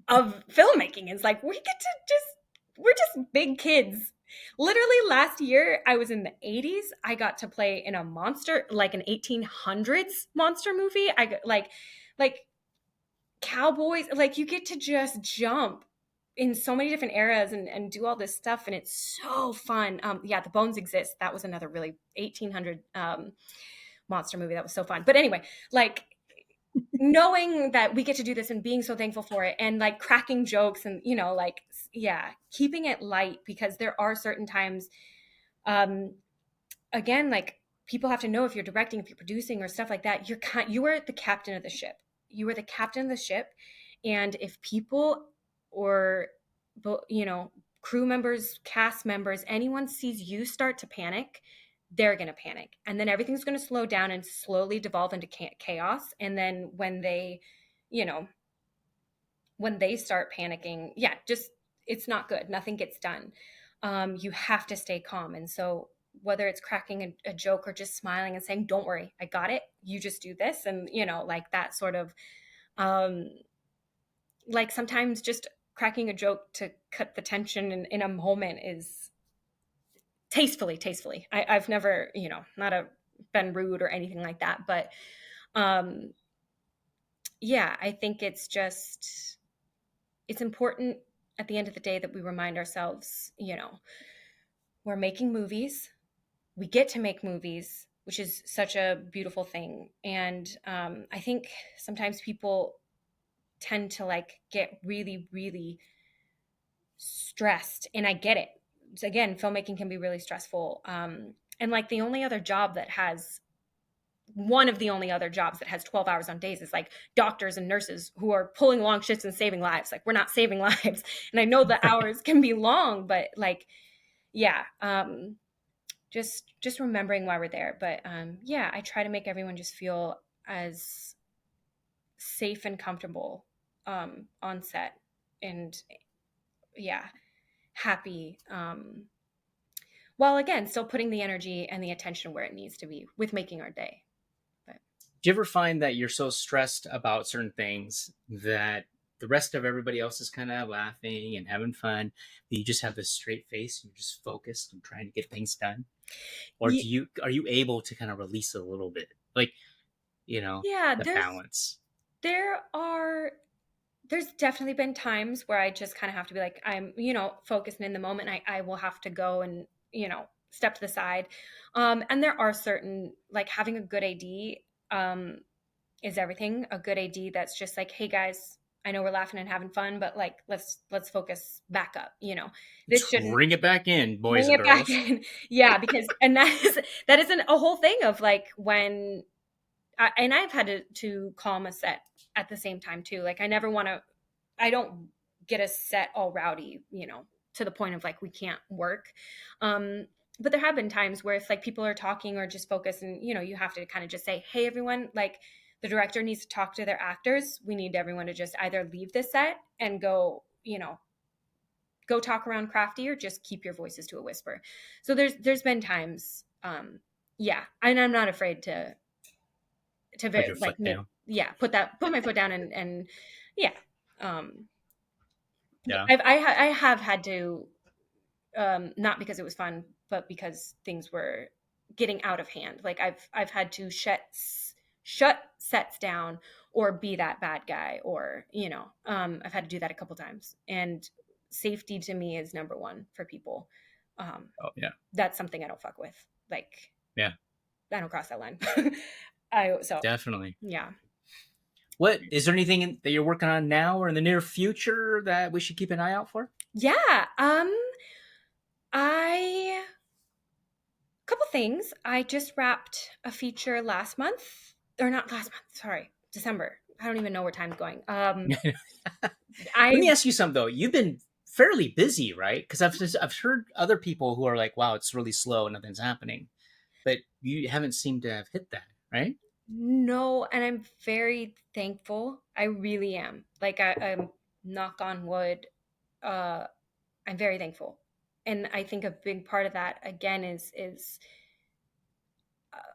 filmmaking, is like, we're just big kids. Literally last year, I was in the 80s. I got to play in a monster, like an 1800s monster movie. I got like cowboys, like, you get to just jump in so many different eras and do all this stuff, and it's so fun. Yeah, The Bones Exist. That was another really 1800 monster movie that was so fun. But anyway, like, knowing that we get to do this and being so thankful for it, and like cracking jokes, and like, yeah, keeping it light, because there are certain times, again, like, people have to know, if you're directing, if you're producing or stuff like that, you are the captain of the ship. You are the captain of the ship. And if people, or crew members, cast members, anyone sees you start to panic, they're going to panic, and then everything's going to slow down and slowly devolve into chaos. And then when they start panicking, just, it's not good. Nothing gets done. You have to stay calm. And so whether it's cracking a joke, or just smiling and saying, don't worry, I got it, you just do this, and like that sort of like, sometimes just cracking a joke to cut the tension in a moment is tastefully. I've never, been rude or anything like that, but yeah, I think it's important at the end of the day that we remind ourselves, we're making movies, we get to make movies, which is such a beautiful thing. And I think sometimes people tend to like get really, really stressed, and I get it. Again, filmmaking can be really stressful. And like one of the only other jobs that has 12 hours on days is like doctors and nurses who are pulling long shifts and saving lives. Like, we're not saving lives. And I know the hours can be long, but like, yeah, just remembering why we're there. But yeah, I try to make everyone just feel as safe and comfortable on set, and yeah, happy, while again still putting the energy and the attention where it needs to be with making our day. Do you ever find that you're so stressed about certain things that the rest of everybody else is kind of laughing and having fun, that you just have this straight face and you're just focused on trying to get things done? Or are you able to kind of release it a little bit? Like, Yeah, the balance. There's definitely been times where I just kind of have to be like, I'm, focused and in the moment. I will have to go and, step to the side. And there are certain, like, having a good AD is everything. A good AD that's just like, hey guys, I know we're laughing and having fun, but like, let's focus back up. This shouldn't bring it back in, boys and girls. Yeah, because and that isn't a whole thing of like when, and I've had to calm a set at the same time too. Like, I don't get a set all rowdy, to the point of like we can't work. But there have been times where if like people are talking or just focus, and you have to kind of just say, hey everyone, like, the director needs to talk to their actors. We need everyone to just either leave this set and go talk around crafty, or just keep your voices to a whisper. So there's been times, yeah, and I'm not afraid to Put your like foot down. yeah, put my foot down and yeah. Yeah. I have had to, not because it was fun, but because things were getting out of hand. Like I've had to shut sets down or be that bad guy, or I've had to do that a couple times. And safety to me is number one for people. Oh yeah, that's something I don't fuck with. Like, yeah, I don't cross that line. Definitely. Yeah. What is there anything that you're working on now or in the near future that we should keep an eye out for? Yeah. Couple things. I just wrapped a feature last month, or not last month. Sorry, December. I don't even know where time's going. Let me ask you something though. You've been fairly busy, right? Because I've heard other people who are like, "Wow, it's really slow, nothing's happening," but you haven't seemed to have hit that, right? No, and I'm very thankful. I really am. Like, I'm knock on wood. I'm very thankful, and I think a big part of that again is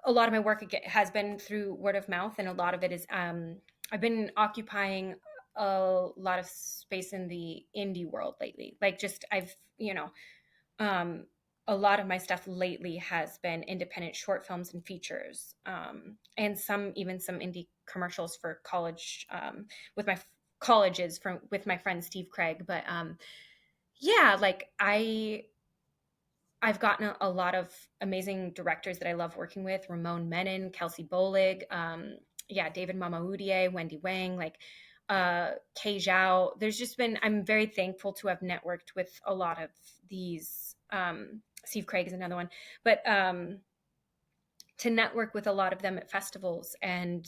a lot of my work has been through word of mouth, and a lot of it is I've been occupying a lot of space in the indie world lately. Like, just a lot of my stuff lately has been independent short films and features, and some indie commercials for college, with my colleges with my friend Steve Craig. But yeah, like I've gotten a lot of amazing directors that I love working with: Ramon Menon, Kelsey Bolig, David Mamaudie, Wendy Wang, like Kei Zhao. There's just been, I'm very thankful to have networked with a lot of these. Steve Craig is another one, but to network with a lot of them at festivals, and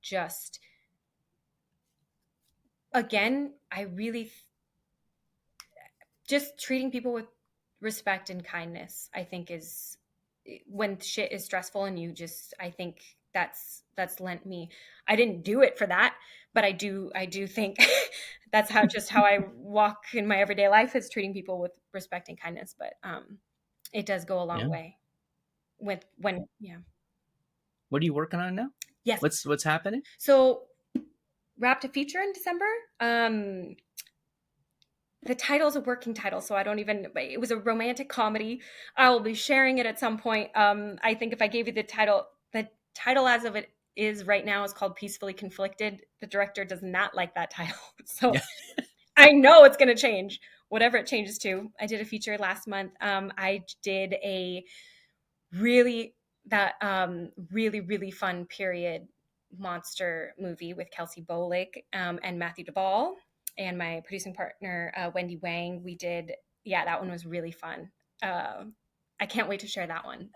just again, I really just treating people with respect and kindness, I think, is when shit is stressful, and I think that's lent me. I didn't do it for that, but I do think that's how I walk in my everyday life, is treating people with respect and kindness. But it does go a long way What are you working on now? Yes. What's happening? So, wrapped a feature in December. The title's a working title, so it was a romantic comedy. I will be sharing it at some point. I think if I gave you the title as of it is right now is called Peacefully Conflicted. The director does not like that title. So I know it's going to change, whatever it changes to. I did a feature last month. I did a really that really, really fun period monster movie with Kelsey Bolick and Matthew Duvall and my producing partner Wendy Wang. We did, yeah, that one was really fun. I can't wait to share that one.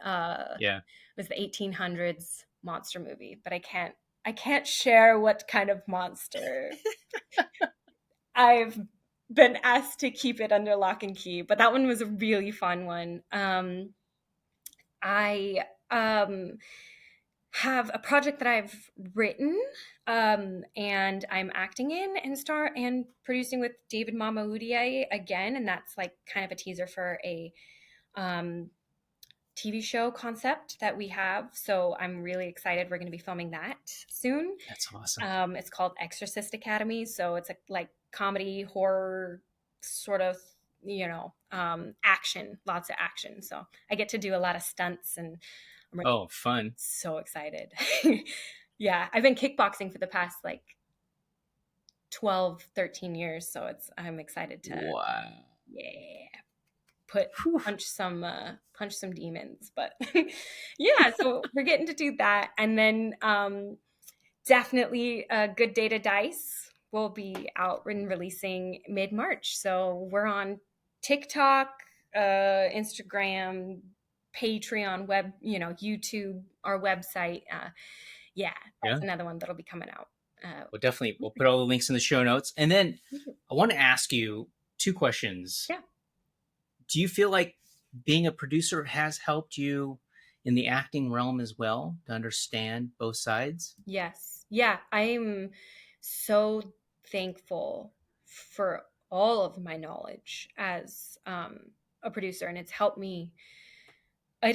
Yeah. It was the 1800s monster movie, but I can't share what kind of monster. I've been asked to keep it under lock and key, but that one was a really fun one. I have a project that I've written and I'm acting in and producing with David Mama Udiye again, and that's like kind of a teaser for a TV show concept that we have. So I'm really excited. We're going to be filming that soon. That's awesome. It's called Exorcist Academy. So it's a like comedy, horror sort of, action, lots of action. So I get to do a lot of stunts and I'm fun. so excited. Yeah. I've been kickboxing for the past like 12, 13 years. So I'm excited to, Wow. yeah, punch some demons, but yeah, so we're getting to do that. And then definitely Good Data Dice will be out and releasing mid-March. So we're on TikTok, Instagram, Patreon, web, YouTube, our website. That's another one that'll be coming out. We'll put all the links in the show notes. And then I want to ask you 2 questions. Yeah. Do you feel like being a producer has helped you in the acting realm as well to understand both sides? Yes. Yeah. I'm so thankful for all of my knowledge as a producer, and it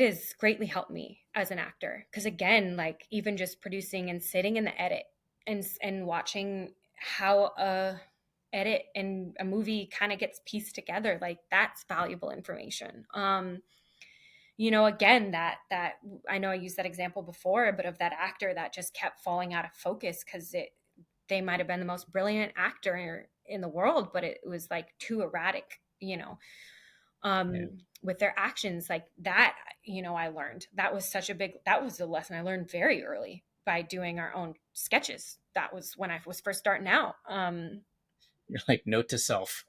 has greatly helped me as an actor. Because again, like even just producing and sitting in the edit and watching how a edit and a movie kind of gets pieced together, like that's valuable information. Again, that I know I used that example before, but of that actor that just kept falling out of focus because they might have been the most brilliant actor in the world, but it was like too erratic, with their actions like that. I learned that was a lesson I learned very early by doing our own sketches. That was when I was first starting out. You're like, note to self.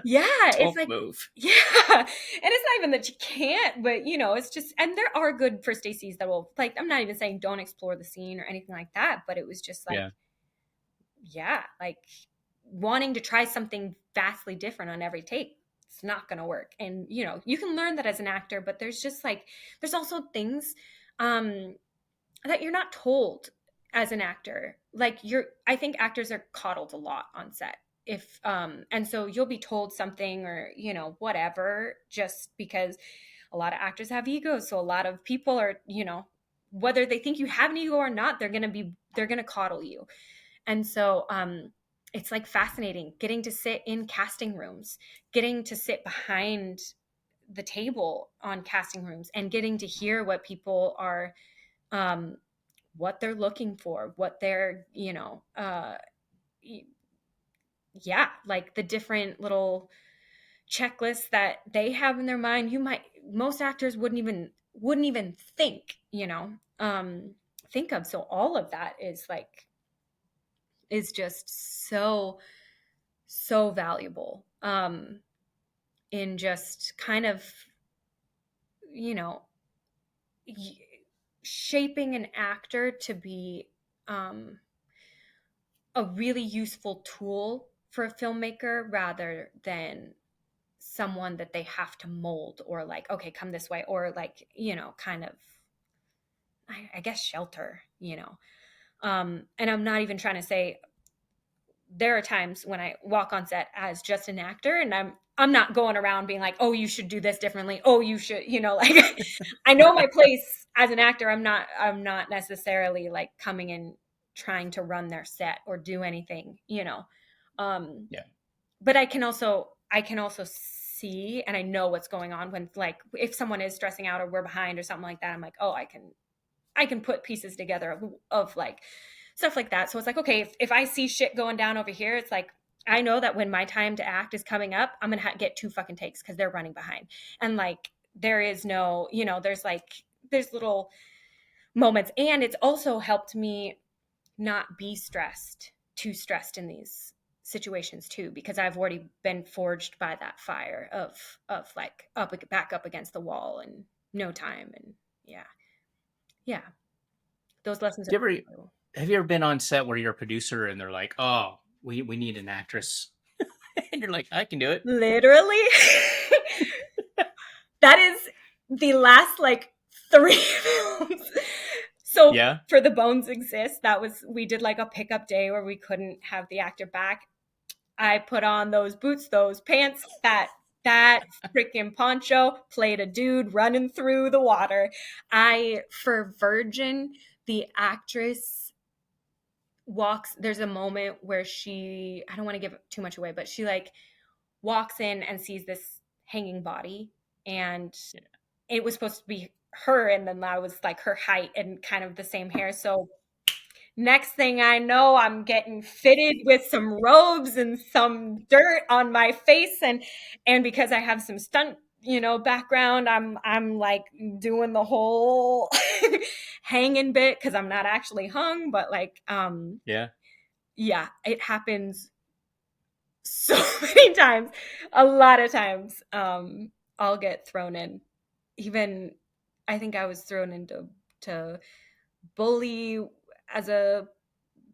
Yeah. Don't it's like, move. Yeah. And it's not even that you can't, but it's just, and there are good first ACs that will, like, I'm not even saying don't explore the scene or anything like that, but it was just like, like wanting to try something vastly different on every take. It's not going to work. And, you can learn that as an actor, but there's just like, there's also things that you're not told as an actor. Like I think actors are coddled a lot on set. And so you'll be told something or, whatever, just because a lot of actors have egos. So a lot of people are, whether they think you have an ego or not, they're going to coddle you. And so, it's like fascinating getting to sit in casting rooms, getting to sit behind the table on casting rooms and getting to hear what people are, what they're looking for, what they're, like the different little checklists that they have in their mind. Most actors wouldn't even think of. So all of that is just so valuable in just kind of shaping an actor to be a really useful tool for a filmmaker rather than someone that they have to mold or like, okay, come this way, or like, kind of, I guess, shelter, and I'm not even trying to say there are times when I walk on set as just an actor and I'm not going around being like, oh, you should do this differently. Oh, you should, like I know my place as an actor. I'm not necessarily like coming in trying to run their set or do anything, but I can also see, and I know what's going on when, like, if someone is stressing out or we're behind or something like that, I'm like, oh, I can put pieces together of like stuff like that. So it's like, okay, if I see shit going down over here, it's like, I know that when my time to act is coming up, I'm going to get 2 fucking takes because they're running behind. And like, there is no, there's like, there's little moments. And it's also helped me not be too stressed in these situations too, because I've already been forged by that fire of like back up against the wall and no time. And yeah, those lessons Do you are ever have you ever been on set where you're a producer and they're like, "Oh, we need an actress," and you're like, "I can do it." literally that is the last like 3 films. So Yeah. for The Bones Exist, we did like a pickup day where we couldn't have the actor back. I put on those boots, those pants, that freaking poncho, played a dude running through the water. For Virgin, the actress there's a moment where I don't want to give too much away, but she like walks in and sees this hanging body, and it was supposed to be her, and then I was like her height and kind of the same hair. So next thing I know, I'm getting fitted with some robes and some dirt on my face, and because I have some stunt, background, I'm like doing the whole hanging bit, because I'm not actually hung, but like yeah, it happens so many times. A lot of times I'll get thrown in. Even I think I was thrown into Bully as a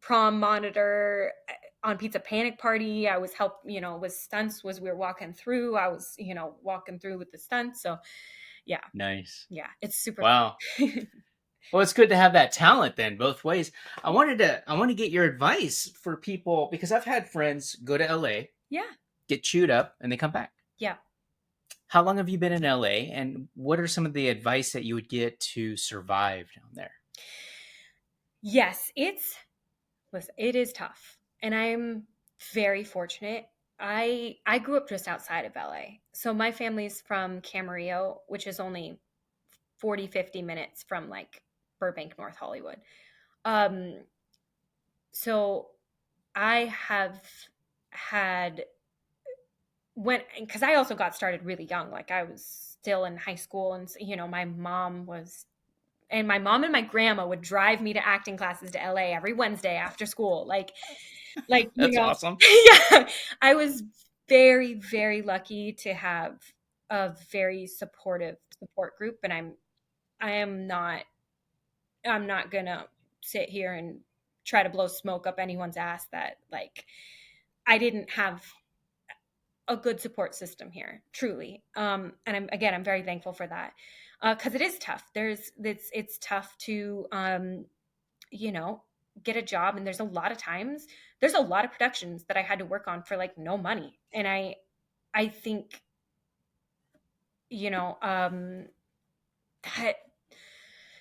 prom monitor on Pizza Panic Party. I was with stunts, was we were walking through. I was, walking through with the stunts. So yeah. Nice. Yeah, it's super Wow. fun. Well, it's good to have that talent then, both ways. I want to get your advice for people, because I've had friends go to LA, Yeah. get chewed up, and they come back. Yeah. How long have you been in LA, and what are some of the advice that you would get to survive down there? Yes, it is tough. And I'm very fortunate. I grew up just outside of LA. So my family's from Camarillo, which is only 40, 50 minutes from like Burbank, North Hollywood. So I have had because I also got started really young. Like I was still in high school, and my mom and my grandma would drive me to acting classes to LA every Wednesday after school. Like That's awesome. Yeah, I was very, very lucky to have a very supportive support group, and I'm not gonna sit here and try to blow smoke up anyone's ass that like I didn't have a good support system here, truly. And I'm very thankful for that, because it is tough. It's tough to get a job, and there's a lot of productions that I had to work on for like no money, and I think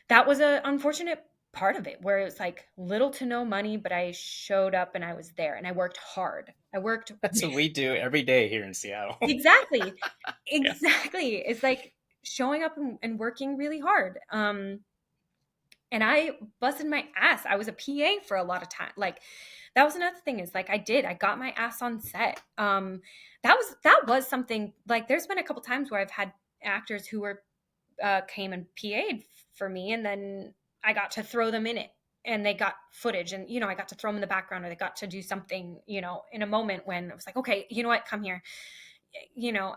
that was a unfortunate part of it, where it was like little to no money, but I showed up and I was there and I worked hard. That's what we do every day here in Seattle. Exactly. Exactly. Yeah. It's like showing up and working really hard. And I busted my ass. I was a PA for a lot of time. Like that was another thing, is like I got my ass on set. That was something, like there's been a couple times where I've had actors who came and PA'd for me, and then I got to throw them in it, and they got footage, and I got to throw them in the background, or they got to do something in a moment when it was like, okay, you know what, come here.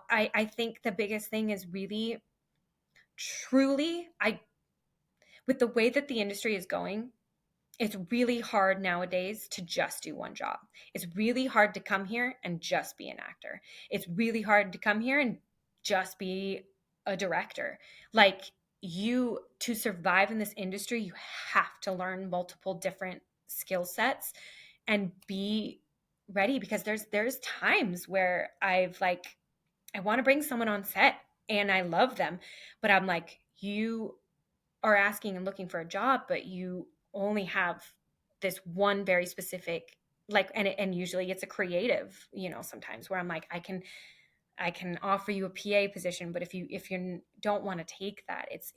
I think the biggest thing is really truly, with the way that the industry is going, it's really hard nowadays to just do one job. It's really hard to come here and just be an actor. It's really hard to come here and just be a director. Like, to survive in this industry, you have to learn multiple different skill sets and be ready, because there's times where I want to bring someone on set and I love them, but I'm like, you are asking and looking for a job, but you only have this one very specific, like, and usually it's a creative, sometimes, where I'm like, I can offer you a PA position, but if you don't want to take that, it's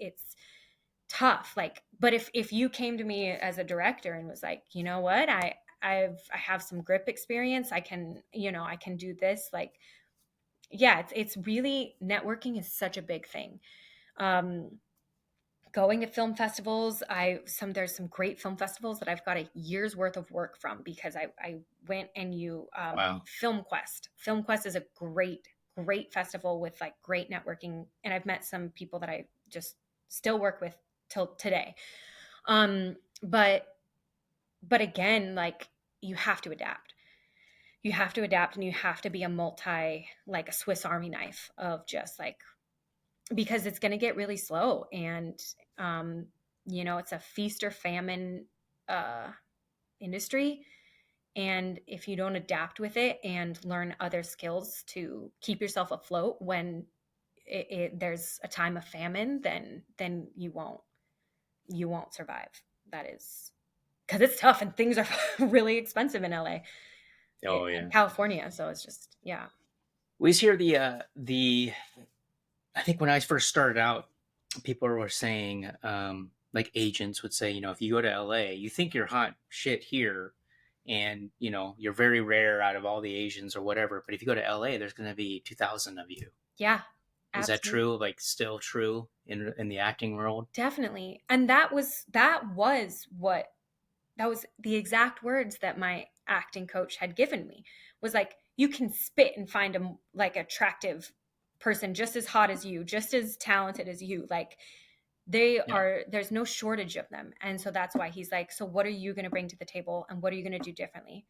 tough. Like, but if you came to me as a director and was like, you know what, I have some grip experience, I can do this, like, yeah, it's really, networking is such a big thing. going to film festivals. There's some great film festivals that I've got a year's worth of work from because I went and Wow. Film Quest is a great festival with like great networking, and I've met some people that I just still work with till today. But again, like you have to adapt. You have to adapt, and you have to be like a Swiss Army knife of just like, because it's going to get really slow, and it's a feast or famine industry. And if you don't adapt with it and learn other skills to keep yourself afloat when there's a time of famine, then you won't survive. That is because it's tough and things are really expensive in LA. Oh yeah. In California. So it's just, yeah. We hear the I think when I first started out, people were saying, like agents would say, if you go to LA, you think you're hot shit here, and you're very rare out of all the Asians or whatever. But if you go to LA, there's going to be 2,000 of you. Yeah. Is that true? Like still true in the acting world? Definitely. And that was the exact words that my acting coach had given me, was like, you can spit and find a like attractive person just as hot as you, just as talented as you. Like there's no shortage of them. And so that's why he's like, so what are you going to bring to the table and what are you going to do differently?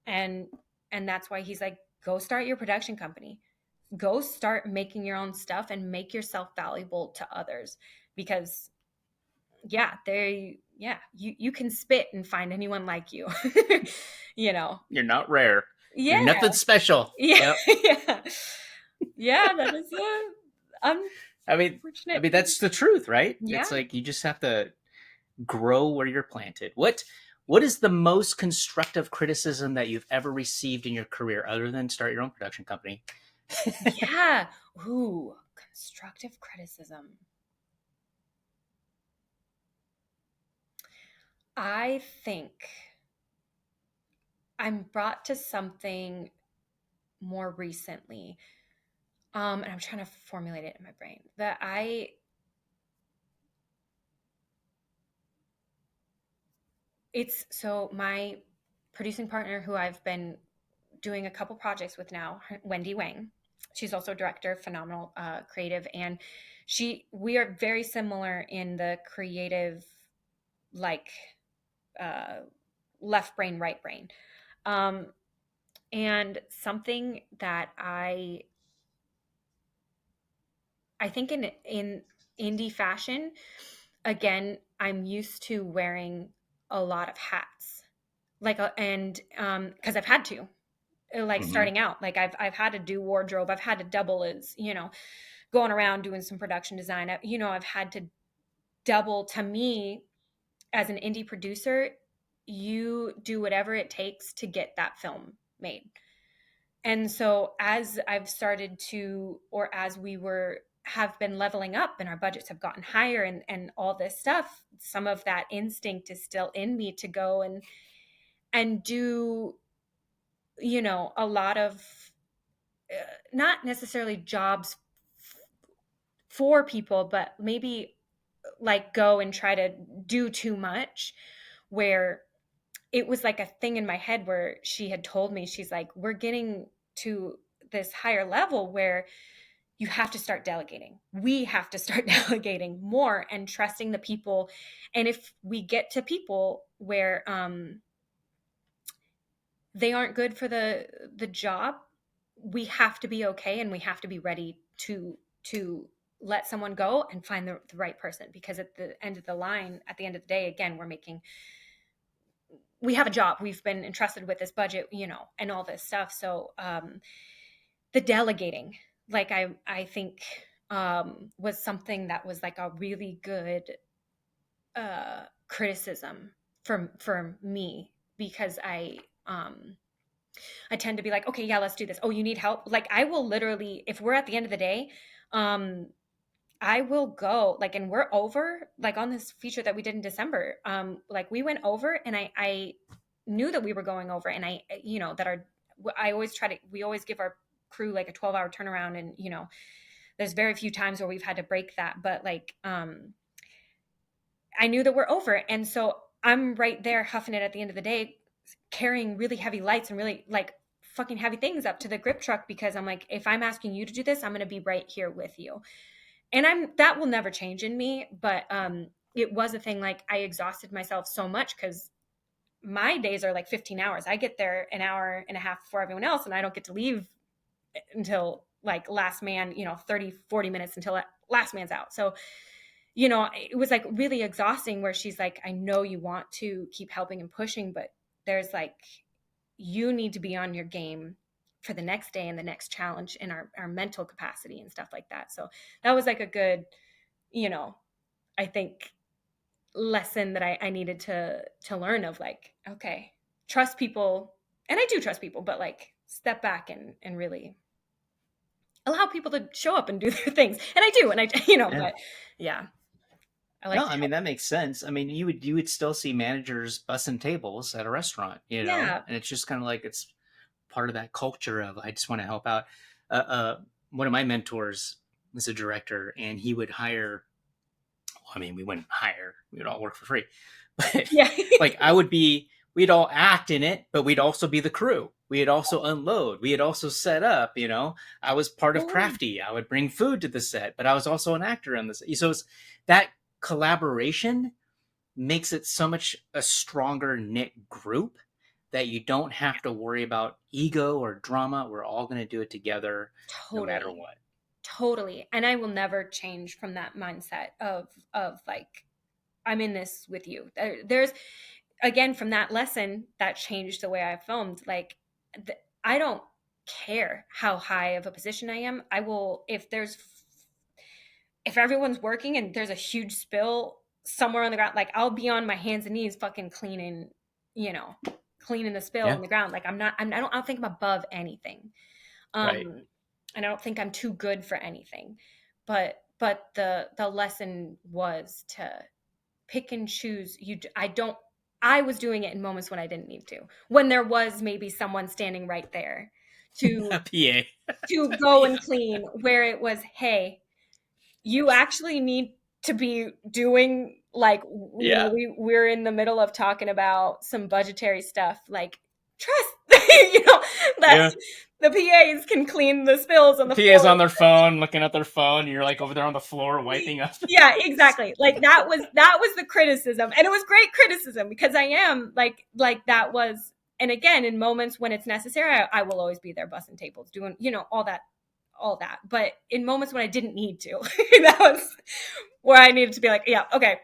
And that's why he's like, go start your production company. Go start making your own stuff and make yourself valuable to others, because you can spit and find anyone like you. You're not rare. Yeah. You're nothing special. Yeah. Yep. Yeah, that is I mean, that's the truth, right? Yeah. It's like you just have to grow where you're planted. What is the most constructive criticism that you've ever received in your career, other than start your own production company? Yeah. Ooh, constructive criticism. I think I'm brought to something more recently. And I'm trying to formulate it in my brain, that so my producing partner, who I've been doing a couple projects with now, Wendy Wang, she's also a director, phenomenal, creative. And we are very similar in the creative, like, left brain, right brain. And something that I think in indie fashion, again, I'm used to wearing a lot of hats, like, and because I've had to, like, starting out, like I've had to do wardrobe, I've had to double as, going around doing some production design. I've had to double. To me, as an indie producer, you do whatever it takes to get that film made. And so as I've started to, or as we have been leveling up and our budgets have gotten higher and all this stuff, some of that instinct is still in me to go and do, a lot of, not necessarily jobs for people, but maybe like go and try to do too much, where it was like a thing in my head where she had told me, she's like, we're getting to this higher level where you have to start delegating. We have to start delegating more and trusting the people. And if we get to people where they aren't good for the job, we have to be okay, and we have to be ready to let someone go and find the right person. Because at the end of the line, at the end of the day, again, we have a job. We've been entrusted with this budget, and all this stuff. So the delegating, like I think was something that was like a really good criticism for me, because I tend to be like, okay, yeah, let's do this. Oh, you need help? Like, I will literally, if we're at the end of the day, I will go, like, and we're over, like on this feature that we did in December, like we went over, and I knew that we were going over, and we always give our crew like a 12-hour turnaround, and there's very few times where we've had to break that, but like I knew that we're over. And so I'm right there huffing it at the end of the day, carrying really heavy lights and really like fucking heavy things up to the grip truck, because I'm like, if I'm asking you to do this, I'm going to be right here with you. And that will never change in me. But it was a thing, like I exhausted myself so much because my days are like 15 hours. I get there an hour and a half before everyone else, and I don't get to leave until like last man, 30, 40 minutes until last man's out. So, it was like really exhausting, where she's like, I know you want to keep helping and pushing, but there's like, you need to be on your game for the next day and the next challenge in our mental capacity and stuff like that. So that was like a good, I think lesson that I needed to learn, of like, okay, trust people. And I do trust people, but like step back and really allow people to show up and do their things. And I do. And I, but yeah. I mean, that makes sense. I mean, you would still see managers bussing tables at a restaurant, and it's just kind of like, it's part of that culture of, I just want to help out. One of my mentors was a director, and he would hire, I mean, we wouldn't hire, we would all work for free, but like we'd all act in it, but we'd also be the crew. We'd also unload. We'd also set up, I was part of Crafty. I would bring food to the set, but I was also an actor on this. So it's that collaboration makes it so much a stronger knit group that you don't have to worry about ego or drama. We're all going to do it together, no matter what. Totally. And I will never change from that mindset of like, I'm in this with you. There's, again, from that lesson that changed the way I filmed. Like, I don't care how high of a position I am. I will, if everyone's working and there's a huge spill somewhere on the ground, like I'll be on my hands and knees fucking cleaning the spill on the ground. Like I don't think I'm above anything. Right. And I don't think I'm too good for anything. But the lesson was to pick and choose. I was doing it in moments when I didn't need to. When there was maybe someone standing right there to a PA to go and clean, where it was, hey, you actually need to be doing, like, we're in the middle of talking about some budgetary stuff, like, trust, the PAs can clean the spills on the PAs floor. on their phone, looking at their phone, and you're like over there on the floor wiping up. Yeah, exactly. Like that was the criticism, and it was great criticism, because I am like that was, and again, in moments when it's necessary, I will always be there bussing tables, doing, all that. But in moments when I didn't need to, that was where I needed to be like, yeah, okay.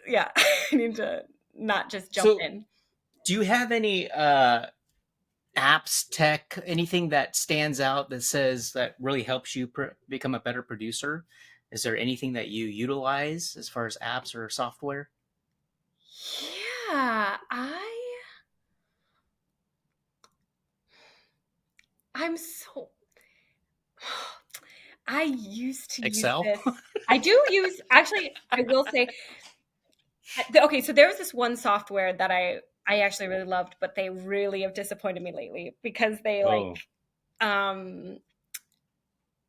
Yeah, I need to not just jump in. Do you have any apps, tech, anything that stands out that really helps you become a better producer? Is there anything that you utilize as far as apps or software? Yeah, I used to Excel? use this. I do use, actually, I will say, okay, so there was this one software that I actually really loved, but they really have disappointed me lately, because they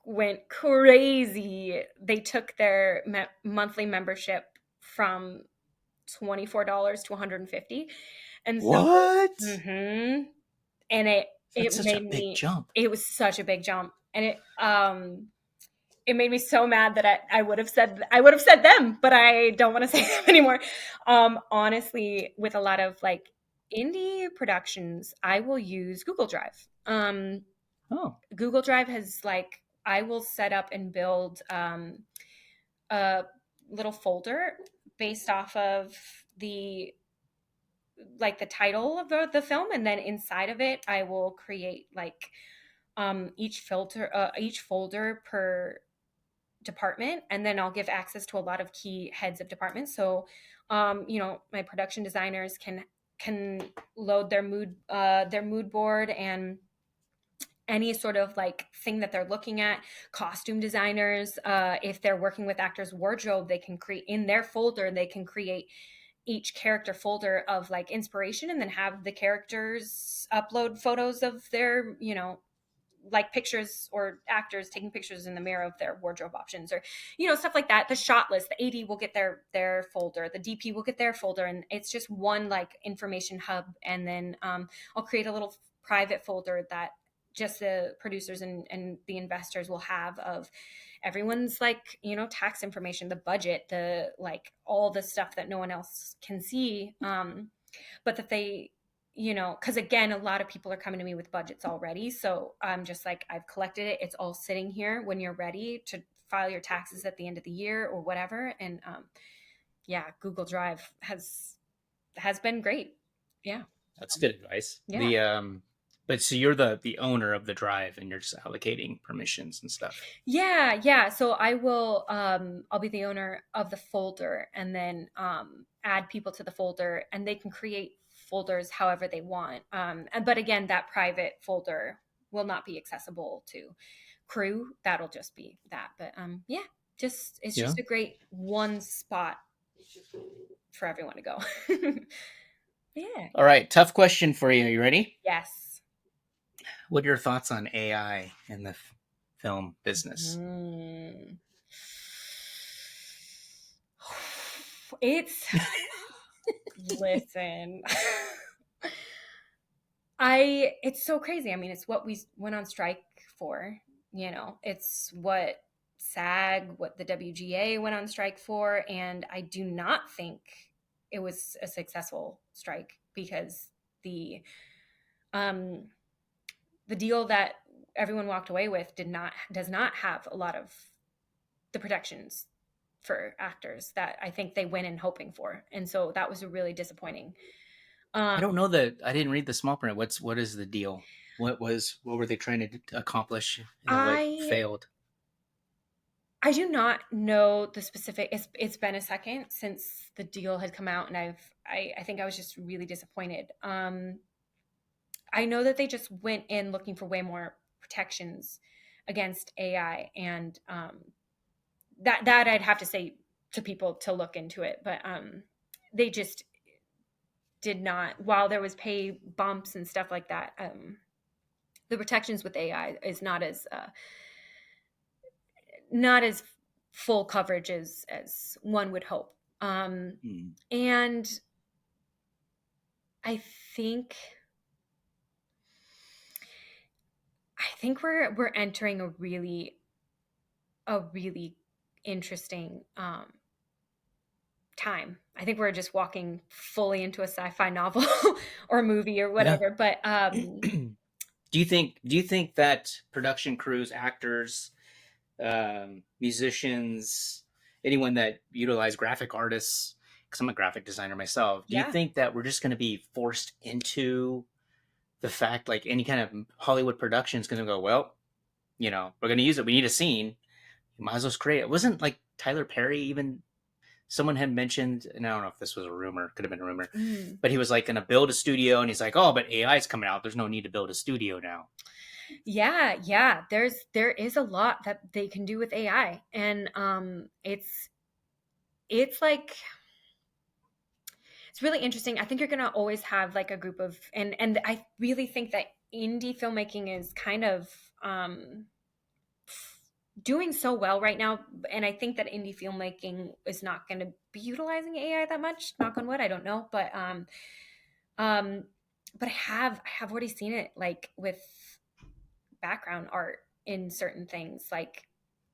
went crazy. They took their monthly membership from $24 to $150. And so, what? Mm-hmm. And it made me big jump. It was such a big jump, and it made me so mad that I would have said them, but I don't want to say them anymore. Honestly, with a lot of like indie productions, I will use Google Drive. Google Drive has, like, I will set up and build a little folder based off of the title of the film, and then inside of it I will create like each folder per department, and then I'll give access to a lot of key heads of departments. So my production designers can load their mood board and any sort of like thing that they're looking at. Costume designers, if they're working with actors' wardrobe, they can create in their folder, they can create each character folder of like inspiration, and then have the characters upload photos of their like pictures or actors taking pictures in the mirror of their wardrobe options, or stuff like that. The shot list, the AD will get their folder, the DP will get their folder, and it's just one like information hub. And then I'll create a little private folder that just the producers and the investors will have of everyone's like tax information, the budget, the like all the stuff that no one else can see, but that they because again, a lot of people are coming to me with budgets already, so I'm just like, I've collected it, it's all sitting here when you're ready to file your taxes at the end of the year or whatever. And Google Drive has been great. Yeah, That's good advice. Yeah. But so you're the owner of the drive, and you're just allocating permissions and stuff. Yeah. So I will, I'll be the owner of the folder, and then add people to the folder, and they can create folders however they want. But again, that private folder will not be accessible to crew. That'll just be that. But it's just a great one spot for everyone to go. Yeah. All right, tough question for you. Are you ready? Yes. What are your thoughts on AI in the film business? It's listen. It's so crazy. I mean, it's what we went on strike for. It's what SAG, what the WGA went on strike for, and I do not think it was a successful strike, because the deal that everyone walked away with does not have a lot of the protections for actors that I think they went in hoping for, and so that was really disappointing. I don't know I didn't read the small print. What is the deal? What were they trying to accomplish? What failed? I do not know the specific. It's been a second since the deal had come out, and I think I was just really disappointed. I know that they just went in looking for way more protections against AI, and that I'd have to say to people to look into it. But they just did not. While there was pay bumps and stuff like that, the protections with AI is not as full coverage as one would hope. And I think we're entering a really interesting time. I think we're just walking fully into a sci-fi novel or movie or whatever. Yeah. But do you think that production crews, actors, musicians, anyone that utilize graphic artists, because I'm a graphic designer myself, do you think that we're just going to be forced into the fact, like any kind of Hollywood production is going to go, well, we're going to use it, we need a scene, you might as well create it? Wasn't like Tyler Perry, even someone had mentioned, and I don't know if this was a rumor, could have been a rumor, but he was like going to build a studio, and he's like, oh, but AI is coming out, there's no need to build a studio now. Yeah. There is a lot that they can do with AI, and it's like, it's really interesting. I think you're going to always have like a group of, and I really think that indie filmmaking is kind of doing so well right now. And I think that indie filmmaking is not going to be utilizing AI that much, knock on wood, I don't know. But I have already seen it, like with background art in certain things. Like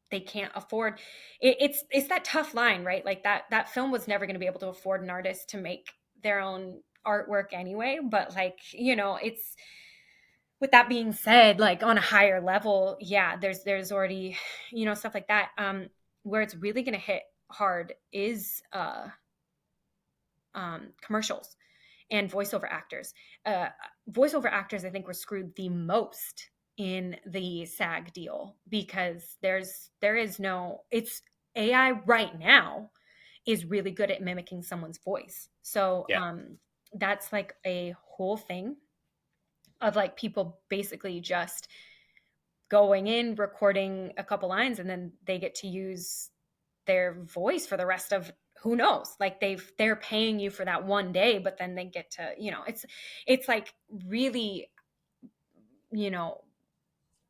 they can't afford it. It's that tough line, right? Like that film was never going to be able to afford an artist to make their own artwork anyway. But like, it's, with that being said, like on a higher level, there's already, stuff like that. Where it's really going to hit hard is commercials and voiceover actors. Voiceover actors, I think, were screwed the most in the SAG deal, because it's AI right now is really good at mimicking someone's voice. So that's like a whole thing of like people basically just going in, recording a couple lines, and then they get to use their voice for the rest of, who knows, like they're paying you for that one day, but then they get to, it's like really,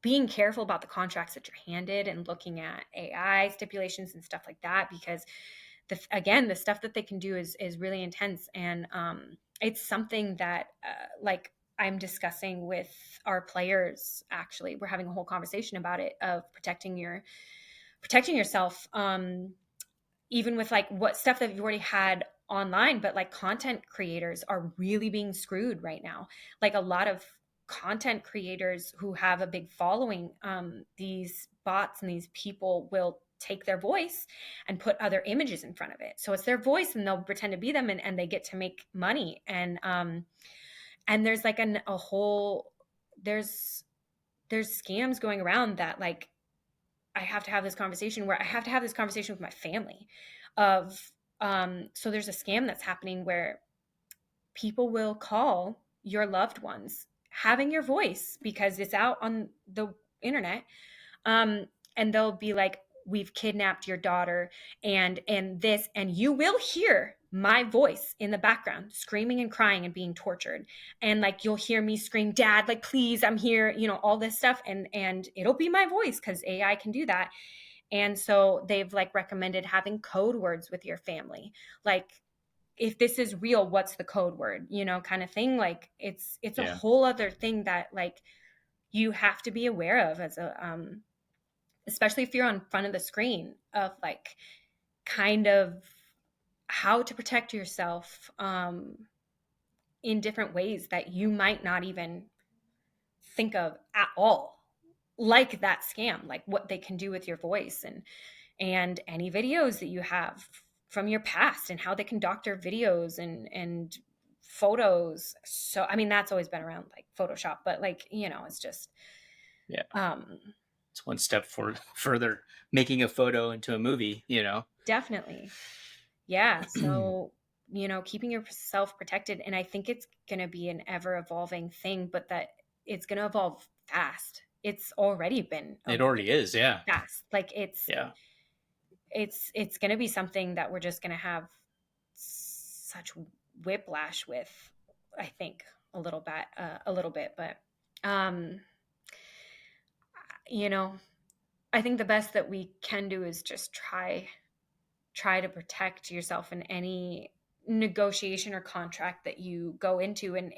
being careful about the contracts that you're handed and looking at AI stipulations and stuff like that, because the stuff that they can do is really intense. And it's something that like I'm discussing with our players. Actually, we're having a whole conversation about it, of protecting yourself, even with like what stuff that you've already had online. But like content creators are really being screwed right now. Like a lot of content creators who have a big following, these bots and these people will take their voice and put other images in front of it. So it's their voice and they'll pretend to be them, and they get to make money. And there's like a whole, there's scams going around that, like, I have to have this conversation with my family of, so there's a scam that's happening where people will call your loved ones having your voice because it's out on the internet. And they'll be like, we've kidnapped your daughter and this, and you will hear my voice in the background screaming and crying and being tortured. And like, you'll hear me scream, Dad, like, please, I'm here, all this stuff. And it'll be my voice because AI can do that. And so they've like recommended having code words with your family. Like, if this is real, what's the code word, kind of thing. Like it's a whole other thing that like you have to be aware of as a, especially if you're on front of the screen, of like kind of how to protect yourself in different ways that you might not even think of at all, like that scam, like what they can do with your voice and any videos that you have from your past and how they can doctor videos and photos. So, I mean, that's always been around, like Photoshop, but like, it's just, it's one step further making a photo into a movie, Definitely. Yeah. So, keeping yourself protected. And I think it's going to be an ever evolving thing, but that it's going to evolve fast. It's already been. It already is. Yeah. Fast. Like it's going to be something that we're just going to have such whiplash with, I think a little bit, but, I think the best that we can do is just try to protect yourself in any negotiation or contract that you go into, and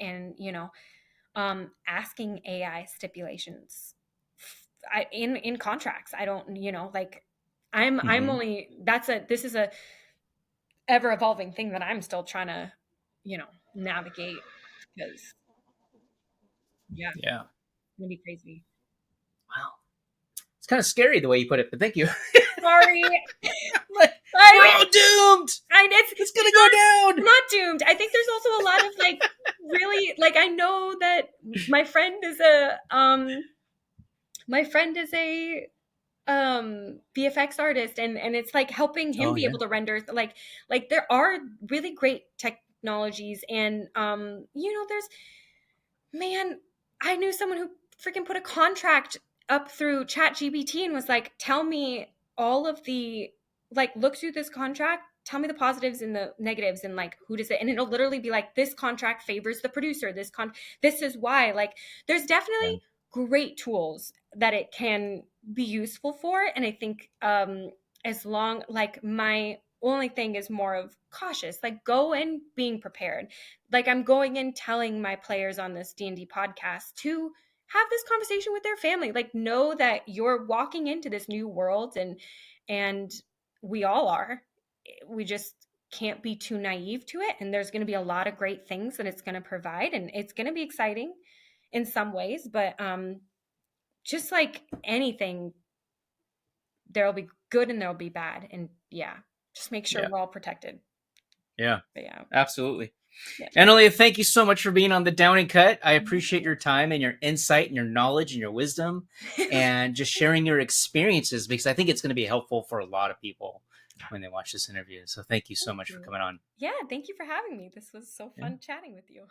asking AI stipulations in contracts. I don't, like I'm only, this is a ever evolving thing that I'm still trying to, navigate, because it's gonna be crazy. Wow. It's kind of scary the way you put it, but thank you. Sorry. We're all doomed. It's gonna go down. I'm not doomed. I think there's also a lot of like really, like, I know that my friend is a VFX artist, and it's like helping him be able to render like there are really great technologies, and I knew someone who freaking put a contract up through ChatGPT and was like, tell me all of the, like, look through this contract, tell me the positives and the negatives, and like, who does it, and it'll literally be like, this contract favors the producer, this is why. Like, there's definitely great tools that it can be useful for. And I think as long, like, my only thing is more of cautious, like, go in being prepared. Like, I'm going in telling my players on this D&D podcast to have this conversation with their family. Like, know that you're walking into this new world, and we all are. We just can't be too naive to it. And there's going to be a lot of great things that it's going to provide, and it's going to be exciting in some ways, but just like anything, there'll be good and there'll be bad. And just make sure we're all protected. Yeah. But absolutely. Yeah. Annalea, thank you so much for being on the Down and Cut. I appreciate your time and your insight and your knowledge and your wisdom and just sharing your experiences, because I think it's going to be helpful for a lot of people when they watch this interview. So thank you so much for coming on. Yeah, thank you for having me. This was so fun chatting with you.